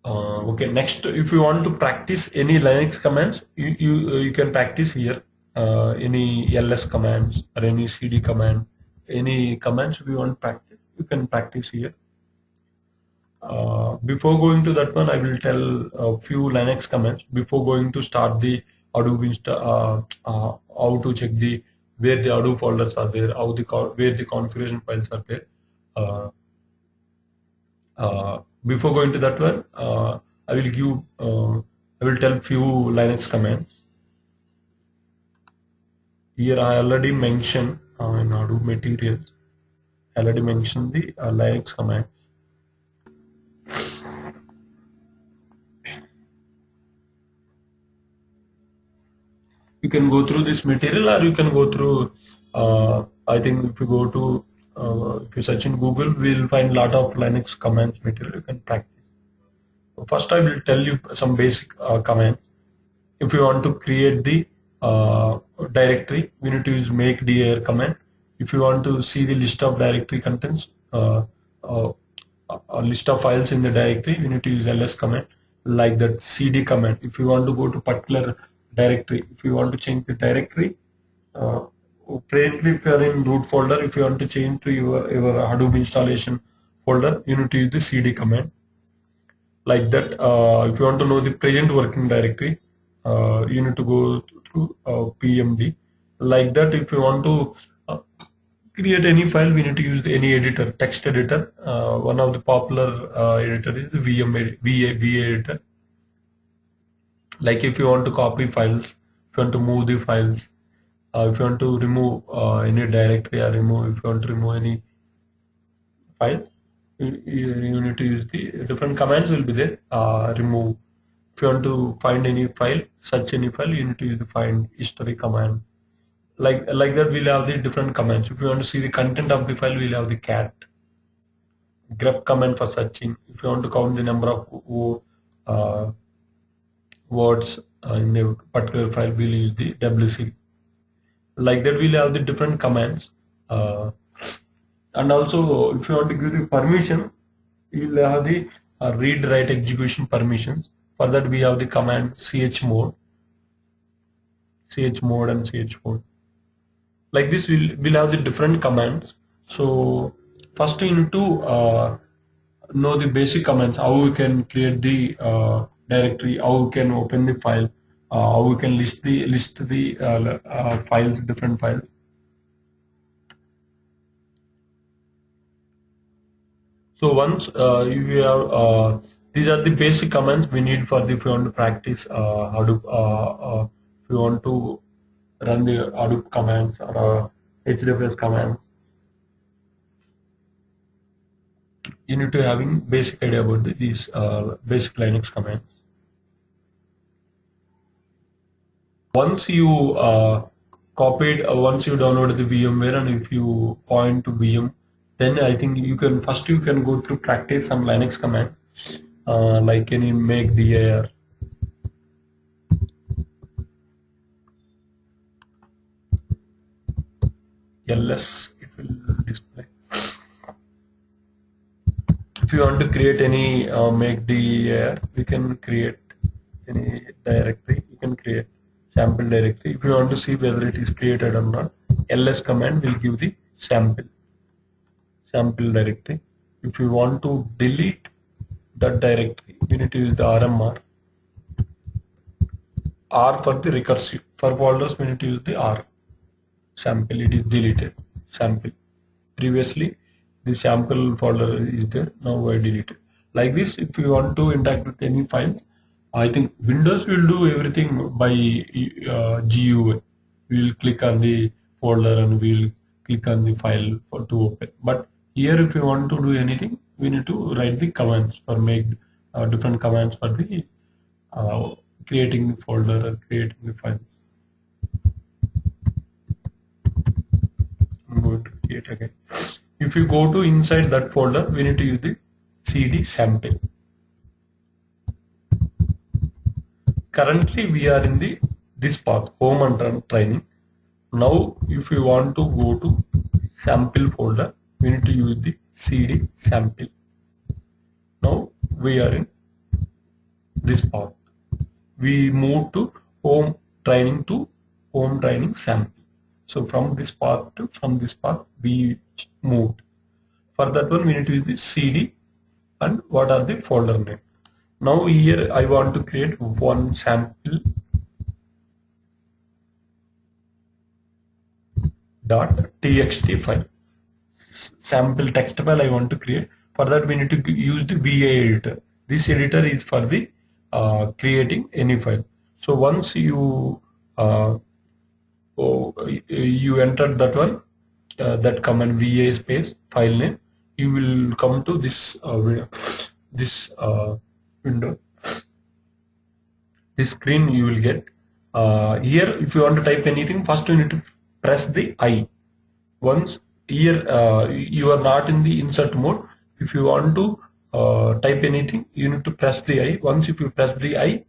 Okay. Next, if you want to practice any Linux commands, you can practice here. Any ls commands or any cd command, any commands if you want to practice, you can practice here. Before going to that one, I will tell a few Linux commands before going to start the Hadoop how to check the where the Hadoop folders are there, where the configuration files are there. Before going to that one, I will tell few Linux commands. Here I already mentioned in Hadoop materials. I already mentioned the Linux command. can go through this material, or you can go through, I think if you go to, if you search in Google, we'll find a lot of Linux commands material you can practice. So first I will tell you some basic commands. If you want to create the directory, we need to use make dir command. If you want to see the list of directory contents, a list of files in the directory, we need to use ls command, like that cd command. If you want to go to particular directory, if you want to change the directory, currently if you are in root folder, if you want to change to your Hadoop installation folder, you need to use the cd command. Like that, if you want to know the present working directory, you need to go through pmd. Like that, if you want to create any file, we need to use any editor, text editor. One of the popular editor is the VA editor. Like if you want to copy files, if you want to move the files, if you want to remove any directory, or if you want to remove any file, you need to use the different commands will be there. Remove. If you want to find any file, search any file, you need to use the find history command. Like that, we'll have the different commands. If you want to see the content of the file, we'll have the cat. Grep command for searching. If you want to count the number of words in a particular file, we'll use the wc. Like that, we'll have the different commands. And also, if you want to give the permission, you'll have the read write execution permissions. For that, we have the command chmod and chmod. Like this, we'll have the different commands. So first you need to know the basic commands, how we can create the directory, how we can open the file, how we can list the files, different files. So once you have these are the basic commands we need for the, if you want to practice Hadoop, if you want to run the Hadoop commands or HDFS commands, you need to having basic idea about these basic Linux commands. Once you once you download the VMware, and if you point to VM, then I think you can go through practice some Linux command, like any make dir, ls, it will display. If you want to create any make dir, we can create any directory. You can create sample directory. If you want to see whether it is created or not, ls command will give the sample directory. If you want to delete that directory, you need to use the rmr. R for the recursive. For folders, we need to use the R. Sample, it is deleted. Sample. Previously, the sample folder is there. Now I deleted. Like this, if you want to interact with any files, I think Windows will do everything by GUI. We will click on the folder and we will click on the file to open. But here, if you want to do anything, we need to write the commands for make different commands for the creating the folder or creating the files. I'm going to create again. If you go to inside that folder, we need to use the cd sample. Currently, we are in this path, home and run training. Now, if you want to go to sample folder, we need to use the cd sample. Now, we are in this path. We move to home training sample. So from this path we moved. For that one, we need to use the cd and what are the folder name. Now here I want to create one sample .txt file. Sample text file I want to create. For that, we need to use the VA editor. This editor is for the creating any file. So once you enter that one, that command VA space file name, you will come to this window. This screen you will get. Here, if you want to type anything, first you need to press the I. Once here you are not in the insert mode. If you want to type anything, you need to press the I. Once if you press the I,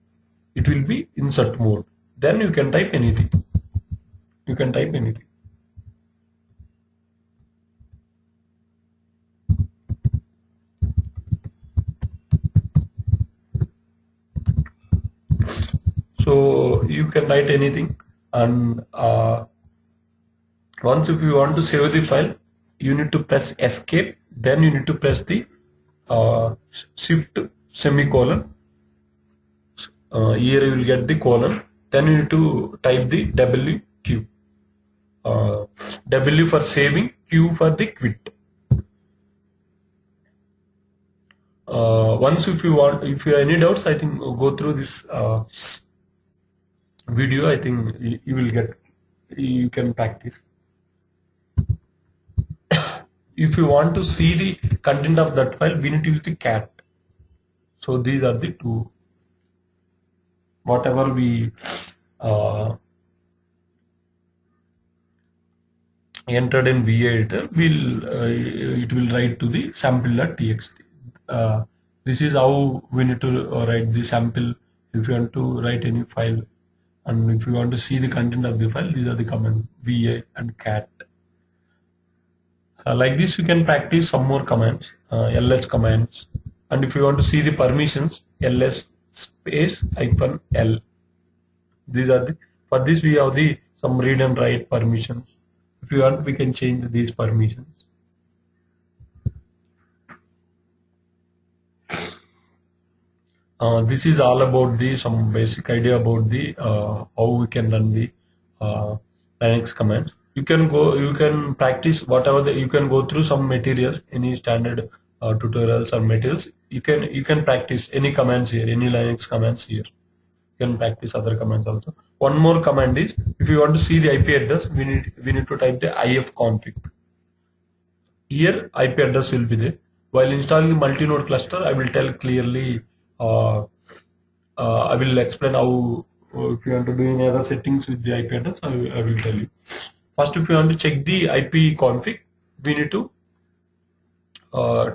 it will be insert mode. Then you can type anything. You can type anything. So you can write anything, and once if you want to save the file, you need to press escape. Then you need to press the shift semicolon. Here you will get the colon. Then you need to type the WQ. W for saving, Q for the quit. Once if you have any doubts, I think go through this video. I think you can practice. If you want to see the content of that file, we need to use the cat. So these are the two. Whatever we entered in VA editor, it will write to the sample.txt. This is how we need to write the sample. If you want to write any file, and if you want to see the content of the file, these are the commands VA and cat. Like this, you can practice some more commands, ls commands, and if you want to see the permissions, ls space -l. These are the, for this we have the some read and write permissions. If you want, we can change these permissions. This is all about the some basic idea about the how we can run the Linux commands. You can practice whatever you can go through some materials, any standard tutorials or materials. You can practice any commands here, any Linux commands here. You can practice other commands also. One more command is, if you want to see the IP address, we need to type the ifconfig. Here IP address will be there. While installing multi-node cluster, I will tell clearly. I will explain how if you want to do any other settings with the IP address, I will tell you. First, if you want to check the IP config, we need to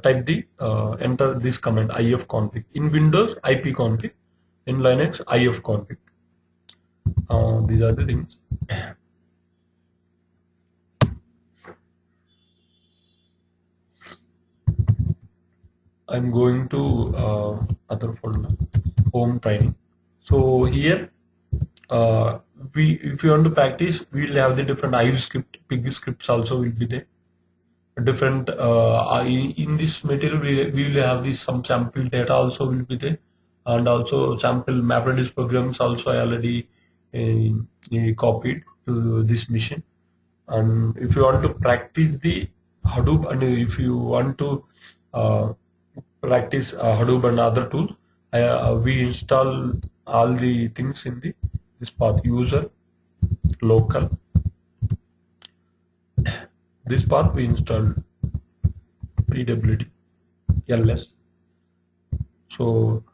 type the enter this command ifconfig. In Windows, ipconfig. In Linux, ifconfig. These are the things. I'm going to other folder, home training. So here, if you want to practice, we will have the different IO script, pig scripts also will be there. Different in this material, we will have this some sample data also will be there, and also sample MapReduce programs also I already copied to this machine. And if you want to practice the Hadoop, and if you want to practice Hadoop and other tools, we install all the things in this path: user, local. This path we installed pwd ls. So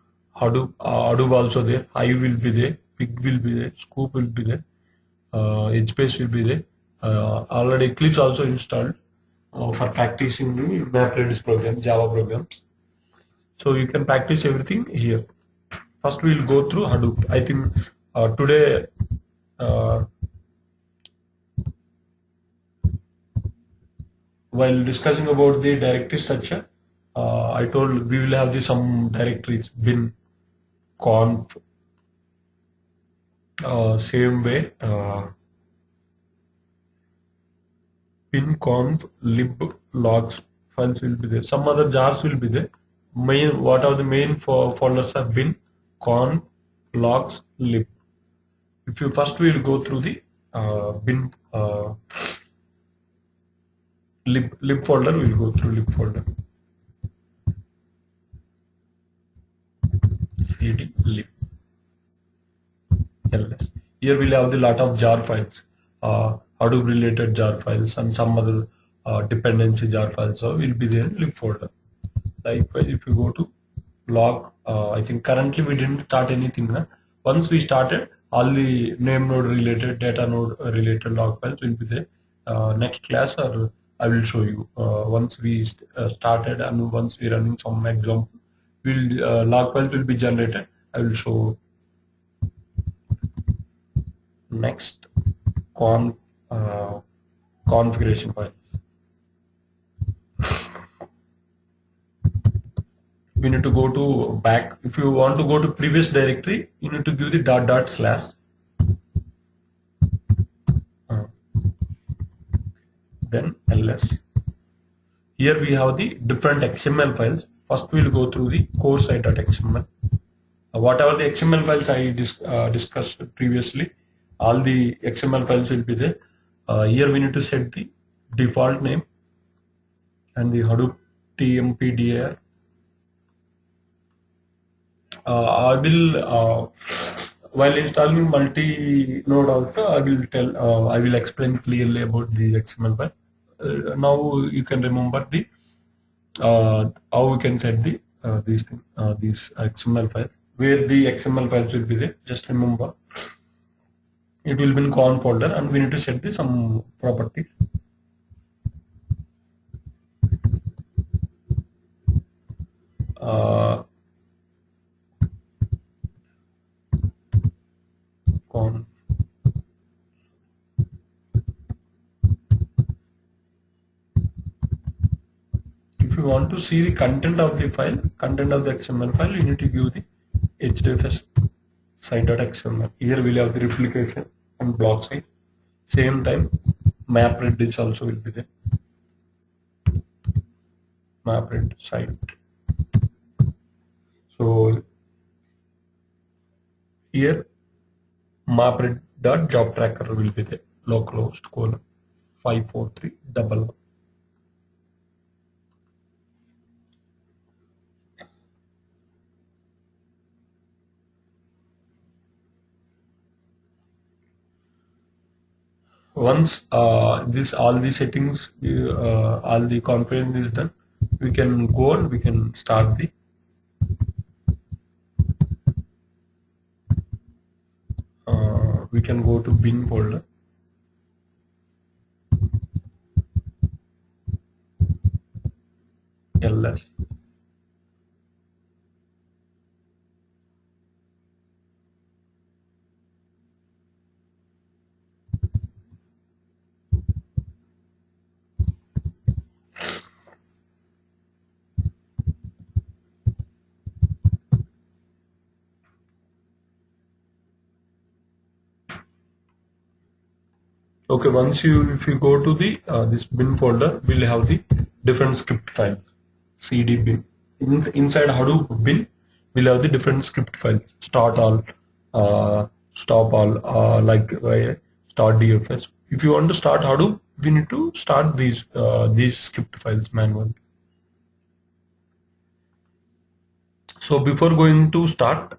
Hadoop also there, Hive will be there, Pig will be there, Scoop will be there, HBase will be there. Already Eclipse also installed for practicing the MapReduce program, Java programs. So you can practice everything here. First we will go through Hadoop. I think today while discussing about the directory structure, I told we will have some directories, bin, conf, same way, bin, conf, lib, logs files will be there. Some other jars will be there. What are the main folders are bin, conf, logs, lib. If you first we will go through the bin lib folder, we will go through lib folder. cd lib ls. Here we'll have the lot of jar files, Hadoop related jar files, and some other dependency jar files will be there in lib folder. Likewise, if you go to log, I think currently we didn't start anything. Once we started, all the name node related, data node related log files will be there. Next class, or I will show you once we started, and once we running some example, will log files will be generated. I will show. Next, con configuration file. We need to go to back. If you want to go to previous directory, you need to give the dot dot slash. Then ls. Here we have the different XML files. First we will go through the core site.xml. Whatever the XML files I discussed previously, all the XML files will be there. Here we need to set the default name and the Hadoop tmpdir. I will while installing multi-node also, I will explain clearly about the XML file. Now you can remember the how we can set the these XML files, where the XML files will be there. Just remember, it will be in con folder, and we need to set the some properties. Con if you want to see the content of the file, content of the XML file, you need to give the hdfs site.xml. Here we'll have the replication and block size. Same time, map read is also will be there. Map read site. So here map read dot job tracker will be there. Localhost colon 54311. Once all the settings, all the configuration is done, we can go and we can start the we can go to bin folder. ls. Okay, if you go to the this bin folder, we'll have the different script files. cd bin. Inside Hadoop bin, we'll have the different script files. Start all, stop all, start DFS. If you want to start Hadoop, we need to start these script files manually. So before going to start,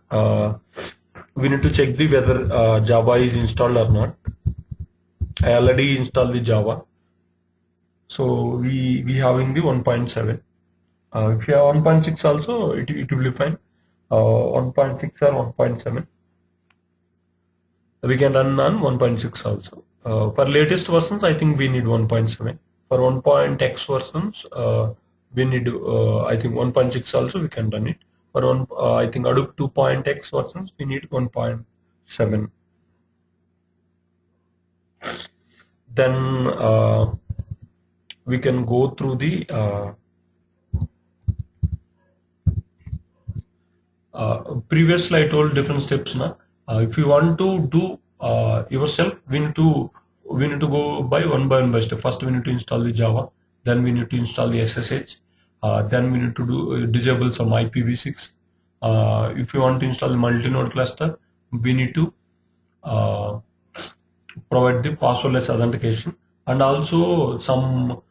we need to check the whether Java is installed or not. I already installed the Java, so we having the 1.7. If you have 1.6 also, it will be fine. 1.6 or 1.7, we can run on 1.6 also. For latest versions, I think we need 1.7. For 1.x versions, we need I think 1.6 also we can run it. For I think Hadoop 2.x versions, we need 1.7. Then we can go through the previously I told different steps now. If you want to do yourself, we need to go by one by step. First we need to install the Java, then we need to install the SSH, then we need to do disable some IPv6. If you want to install the multi-node cluster, we need to provide the passwordless authentication, and also some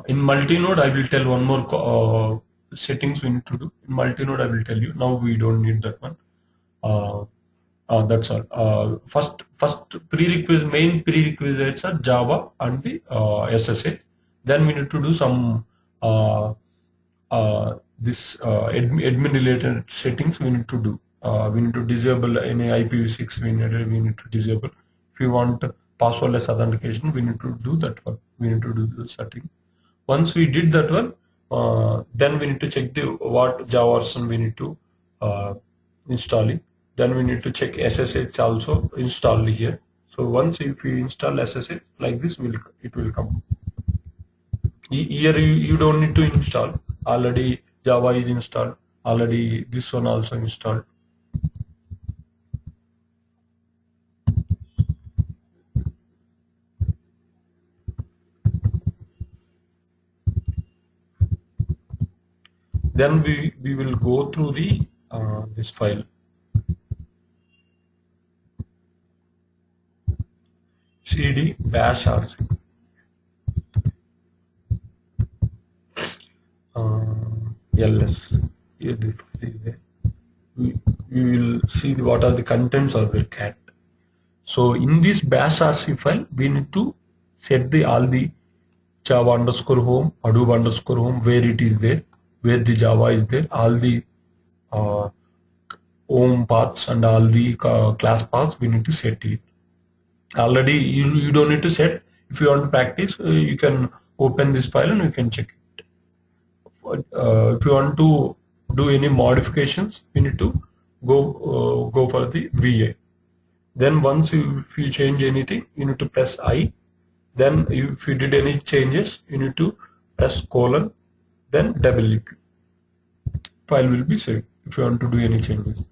in multi-node I will tell one more settings we need to do. In multi-node I will tell you. Now we don't need that one. That's all. First main prerequisites are Java and the SSH. Then we need to do some admin related settings we need to do. we need to disable any IPv6. We need to disable. If we want passwordless authentication, we need to do that one. We need to do the setting. Once we did that one, then we need to check the what Java version we need to install it. Then we need to check SSH also install here. So once if we install SSH like this, it will come. Here you don't need to install. Already Java is installed. Already this one also installed. Then we will go through the this file. cd bash rc. ls. Here the file is there. We will see what are the contents of the cat. So in this bash rc file, we need to set the all the Java underscore home, Hadoop underscore home, where it is there, where the Java is there, all the home paths and all the class paths we need to set it. Already you don't need to set. If you want to practice, you can open this file and you can check it. If you want to do any modifications, you need to go for the VA. Then once if you change anything, you need to press I. Then if you did any changes, you need to press colon, then WQ. File will be saved if you want to do any changes.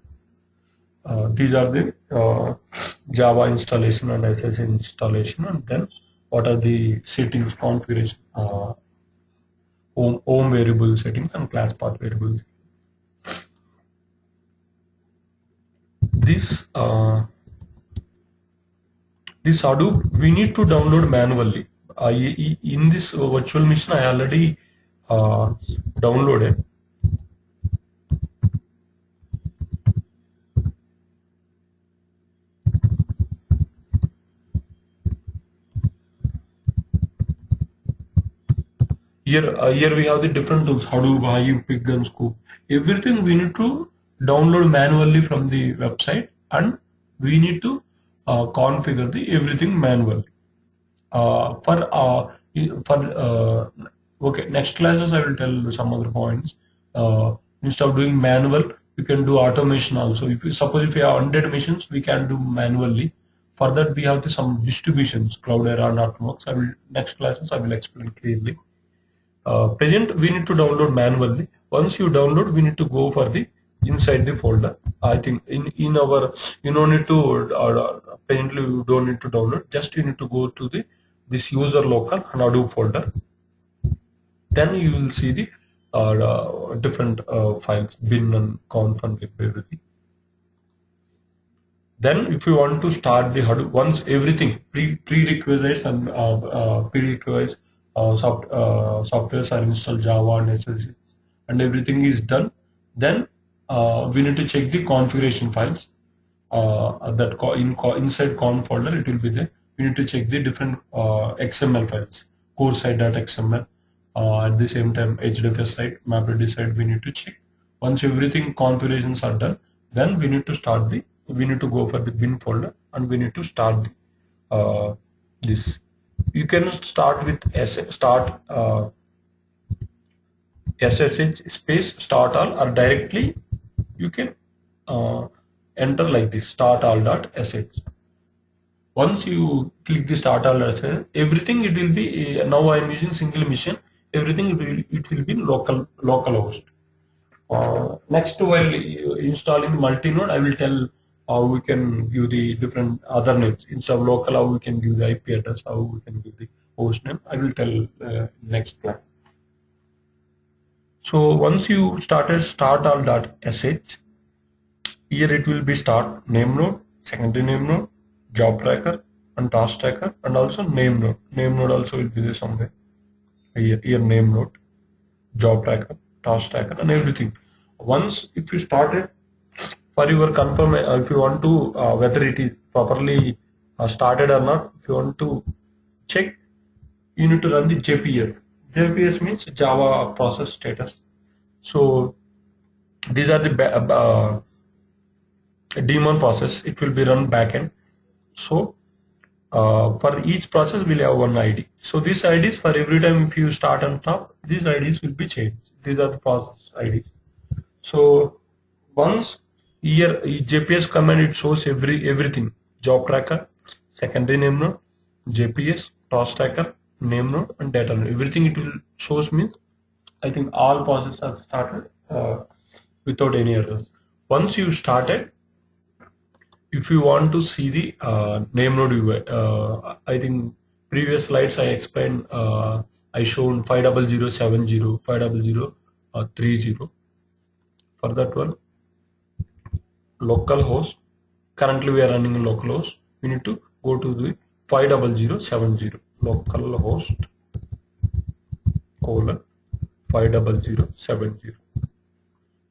These are the Java installation and SSH installation, and then what are the settings, configuration, home variable settings and class path variables. This this Hadoop we need to download manually. In this virtual machine I already downloaded. Here we have the different tools: Hadoop, Hive, Pig and Scoop. Everything we need to download manually from the website, and we need to configure the everything manually. Okay, next classes I will tell some other points. Instead of doing manual, we can do automation also. If you suppose if you have 100 machines, we can do manually. For that we have some distributions, Cloudera and Artworks. Next classes I will explain clearly. Present we need to download manually. Once you download, we need to go for the inside the folder. I think in our you don't need to presently you don't need to download. Just you need to go to this user local and Hadoop folder. Then you will see the different files, bin and conf and lib, everything. Then if you want to start the Hadoop, once everything prerequisites and prerequisites softwares are installed, Java and SSH, and everything is done, then we need to check the configuration files. Inside conf folder it will be there. We need to check the different XML files, core site.xml. At the same time, HDFS site, MapReduce site we need to check. Once everything configurations are done, then we need to start we need to go for the bin folder and we need to start this. You can start with SSH space start all, or directly you can enter like this, start all.sh. Once you click the start all.sh, everything it will be now I am using single machine. Everything it will be localhost. Next, while installing multi-node, I will tell how we can give the different other names. Instead of local, how we can give the IP address, how we can give the host name. I will tell next class. So once you started start all.sh, here it will be start name node, secondary name node, job tracker and task tracker, and also name node. Name node also will be there somewhere. Here name node, job tracker, task tracker, and everything. Once if you started, for your confirm, if you want to whether it is properly started or not, if you want to check, you need to run the JPS. JPS means Java process status. So these are the daemon process, it will be run backend. So for each process we'll have one ID. So these IDs, for every time if you start on top, these IDs will be changed. These are the process IDs. So once here JPS command, it shows everything: job tracker, secondary name node, JPS, task tracker, name node, and data node. Everything it will shows means I think all processes are started without any errors. Once you started, if you want to see the name node UI, I think previous slides I explained, I shown 50070, 50030. For that one, localhost, currently we are running localhost, we need to go to the 50070, localhost colon 50070.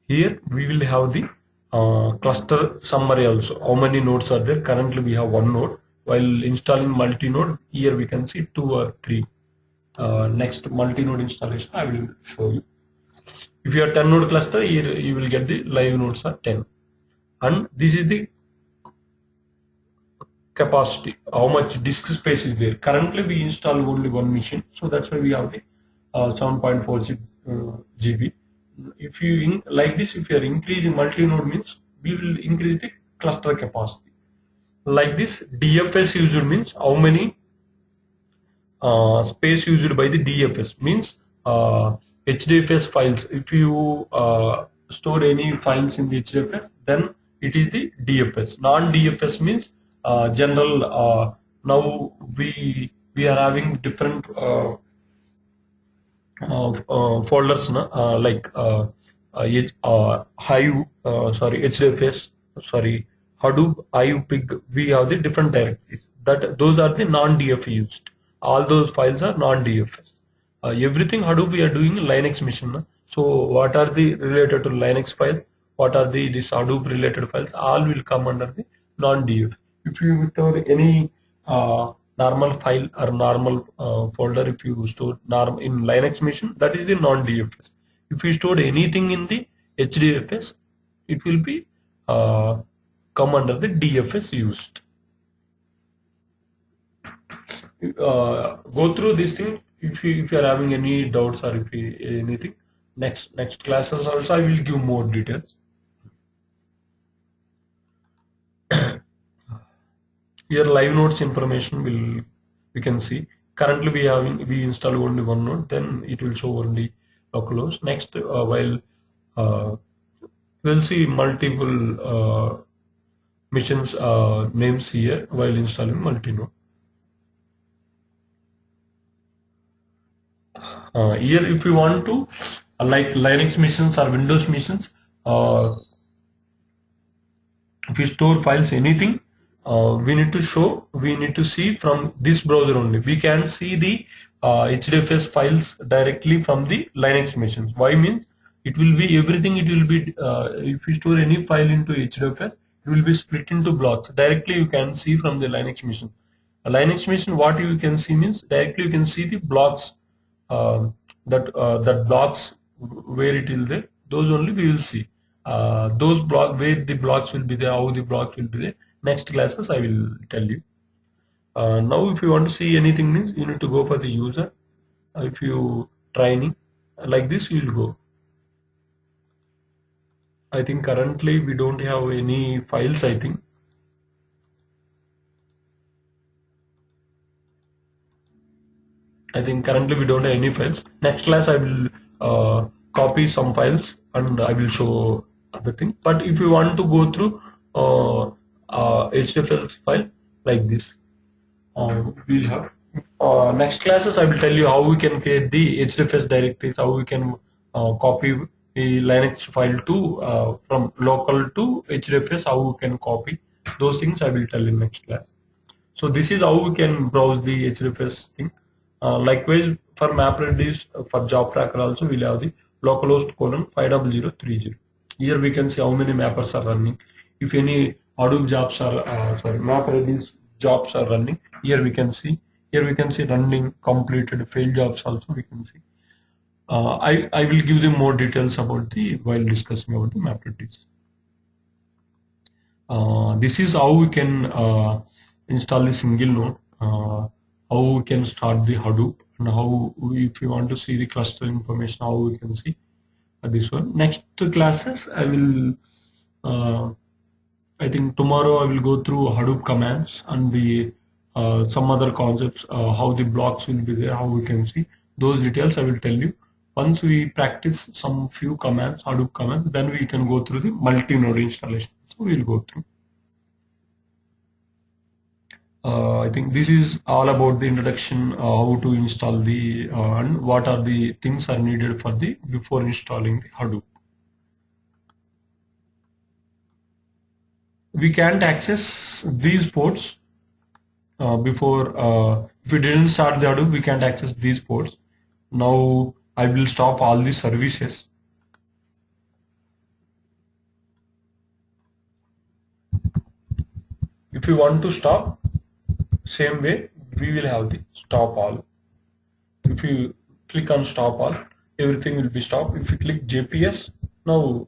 Here we will have the cluster summary also. How many nodes are there? Currently we have one node. While installing multi-node, here we can see 2 or 3. Next multi-node installation I will show you. If you have 10 node cluster, here you will get the live nodes are 10. And this is the capacity, how much disk space is there. Currently we install only one machine, so that's why we have the 7.46 GB. If you like this, if you are increasing multi-node means we will increase the cluster capacity. Like this, DFS used means how many space used by the DFS means HDFS files. If you store any files in the HDFS, then it is the DFS. Non-DFS means general. Now we are having different folders, like Hive, HDFS, Hadoop, Hive, Pig. We have the different directories. Those are the non-DFS used. All those files are non-DFS. Everything Hadoop we are doing in Linux machine. So what are the related to Linux files? What are this Hadoop related files? All will come under the non-DFS. If you store any normal file or normal folder, if you store in Linux machine, that is the non-DFS. If you stored anything in the HDFS, it will be come under the DFS used. Go through this thing. If you are having any doubts or if anything, next classes also I will give more details. Here live nodes information we can see. Currently we install only one node, then it will show only localhost. Next, while we'll see multiple missions names here while installing multi-node. Here if you want to like Linux missions or Windows missions, if you store files anything, we need to see from this browser only. We can see the HDFS files directly from the Linux machines. Why means it will be everything. It will be if you store any file into HDFS, it will be split into blocks. Directly you can see from the Linux machine. A Linux machine, what you can see means directly you can see the blocks. That blocks where it is there, those only we will see. Those blocks where the blocks will be there, how the blocks will be there. Next classes I will tell you. Now if you want to see anything means you need to go for the user. If you training like this, you will go. I think currently we don't have any files. I think currently we don't have any files. Next class I will copy some files and I will show everything. But if you want to go through HDFS file like this, we'll have next classes I will tell you how we can create the HDFS directories, how we can copy a Linux file to from local to HDFS, how we can copy those things I will tell in next class. So this is how we can browse the HDFS thing. Likewise for MapReduce, for job tracker also we'll have the localhost colon 50030. Here we can see how many mappers are running. If any Hadoop jobs are MapReduce jobs are running, here we can see. Here we can see running, completed, failed jobs also we can see. I will give them more details about the while discussing about the MapReduce. This is how we can install the single node, how we can start the Hadoop, and how if you want to see the cluster information, how we can see this one. Next classes, I think tomorrow I will go through Hadoop commands and the some other concepts, how the blocks will be there, how we can see those details. I will tell you. Once we practice some few commands, Hadoop commands, then we can go through the multi-node installation. So we will go through. I think this is all about the introduction, how to install the and what are the things are needed for the before installing the Hadoop. We can't access these ports before. If we didn't start the Hadoop, we can't access these ports. Now I will stop all the services. If you want to stop, same way we will have the stop all. If you click on stop all, everything will be stopped. If you click JPS, now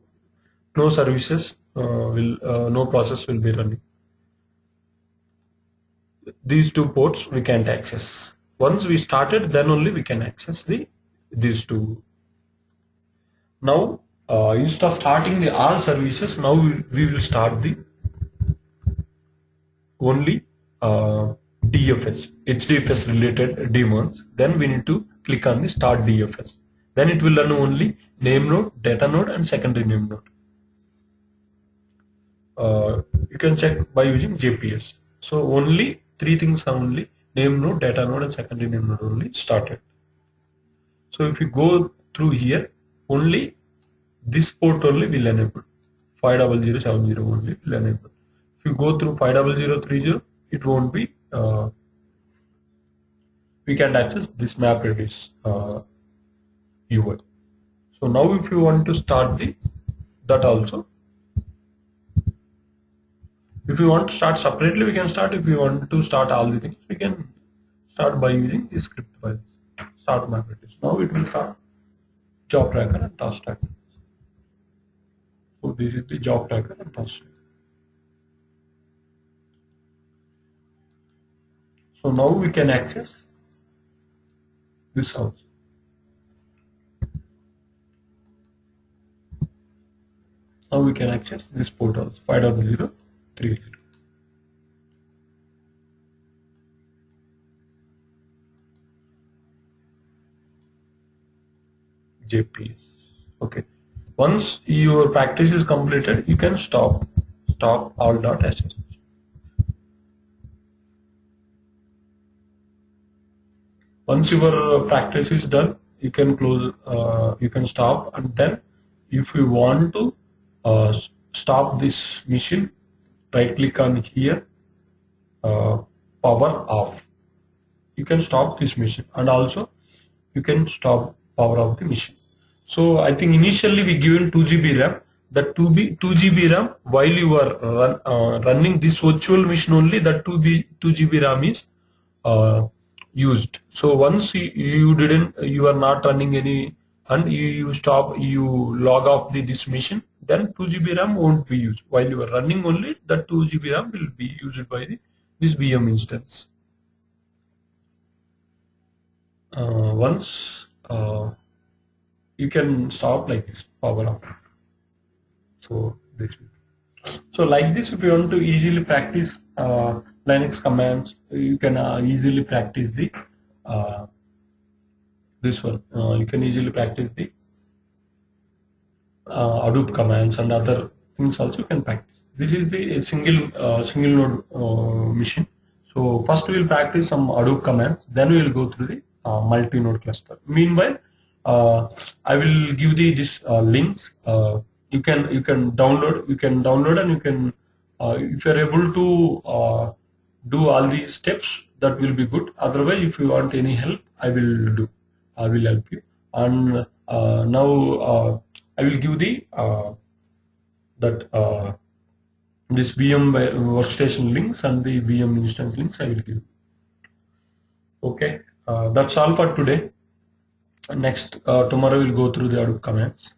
no services no process will be running. These two ports we can't access. Once we started, then only we can access these two. Now instead of starting the all services, now we will start the only DFS, HDFS related daemons. Then we need to click on the start DFS. Then it will run only name node, data node, and secondary name node. You can check by using JPS. So only three things are only name node, data node, and secondary name node only started. So if you go through here, only this port only will enable. 50070 only will enable. If you go through 50030, it won't be. We can access this map address UI. So now if you want to start that also. If you want to start separately, we can start. If you want to start all the things, we can start by using the script files. Start map address. Now it will start job tracker and task tracker. So this is the job tracker and task tracker. So now we can access this also. Now we can access this port also, 5.0.30. JPS. Okay. Once your practice is completed, you can stop all.sh. Once your practice is done, you can close, you can stop, and then if you want to stop this machine, right click on here, power off. You can stop this machine, and also you can stop power of the machine. So I think initially we given 2 GB RAM. That 2 GB RAM, while you are running this virtual machine only, that 2 GB RAM is used. So once you are not running any, and you stop, you log off this machine, then 2 GB RAM won't be used. While you are running only, that 2 GB RAM will be used by this VM instance. Once you can stop like this, power off. So like this, if you want to easily practice Linux commands, you can easily practice this one. You can easily practice the Hadoop commands and other things also you can practice. This is the single node machine. So first we will practice some Hadoop commands, then we will go through the multi-node cluster. Meanwhile, I will give these links. You can download. You can download, and you can if you are able to do all these steps, that will be good. Otherwise, if you want any help, I will help you. And now I will give this VM workstation links and the VM instance links I will give. Okay, that's all for today. Next tomorrow we'll go through the Hadoop commands.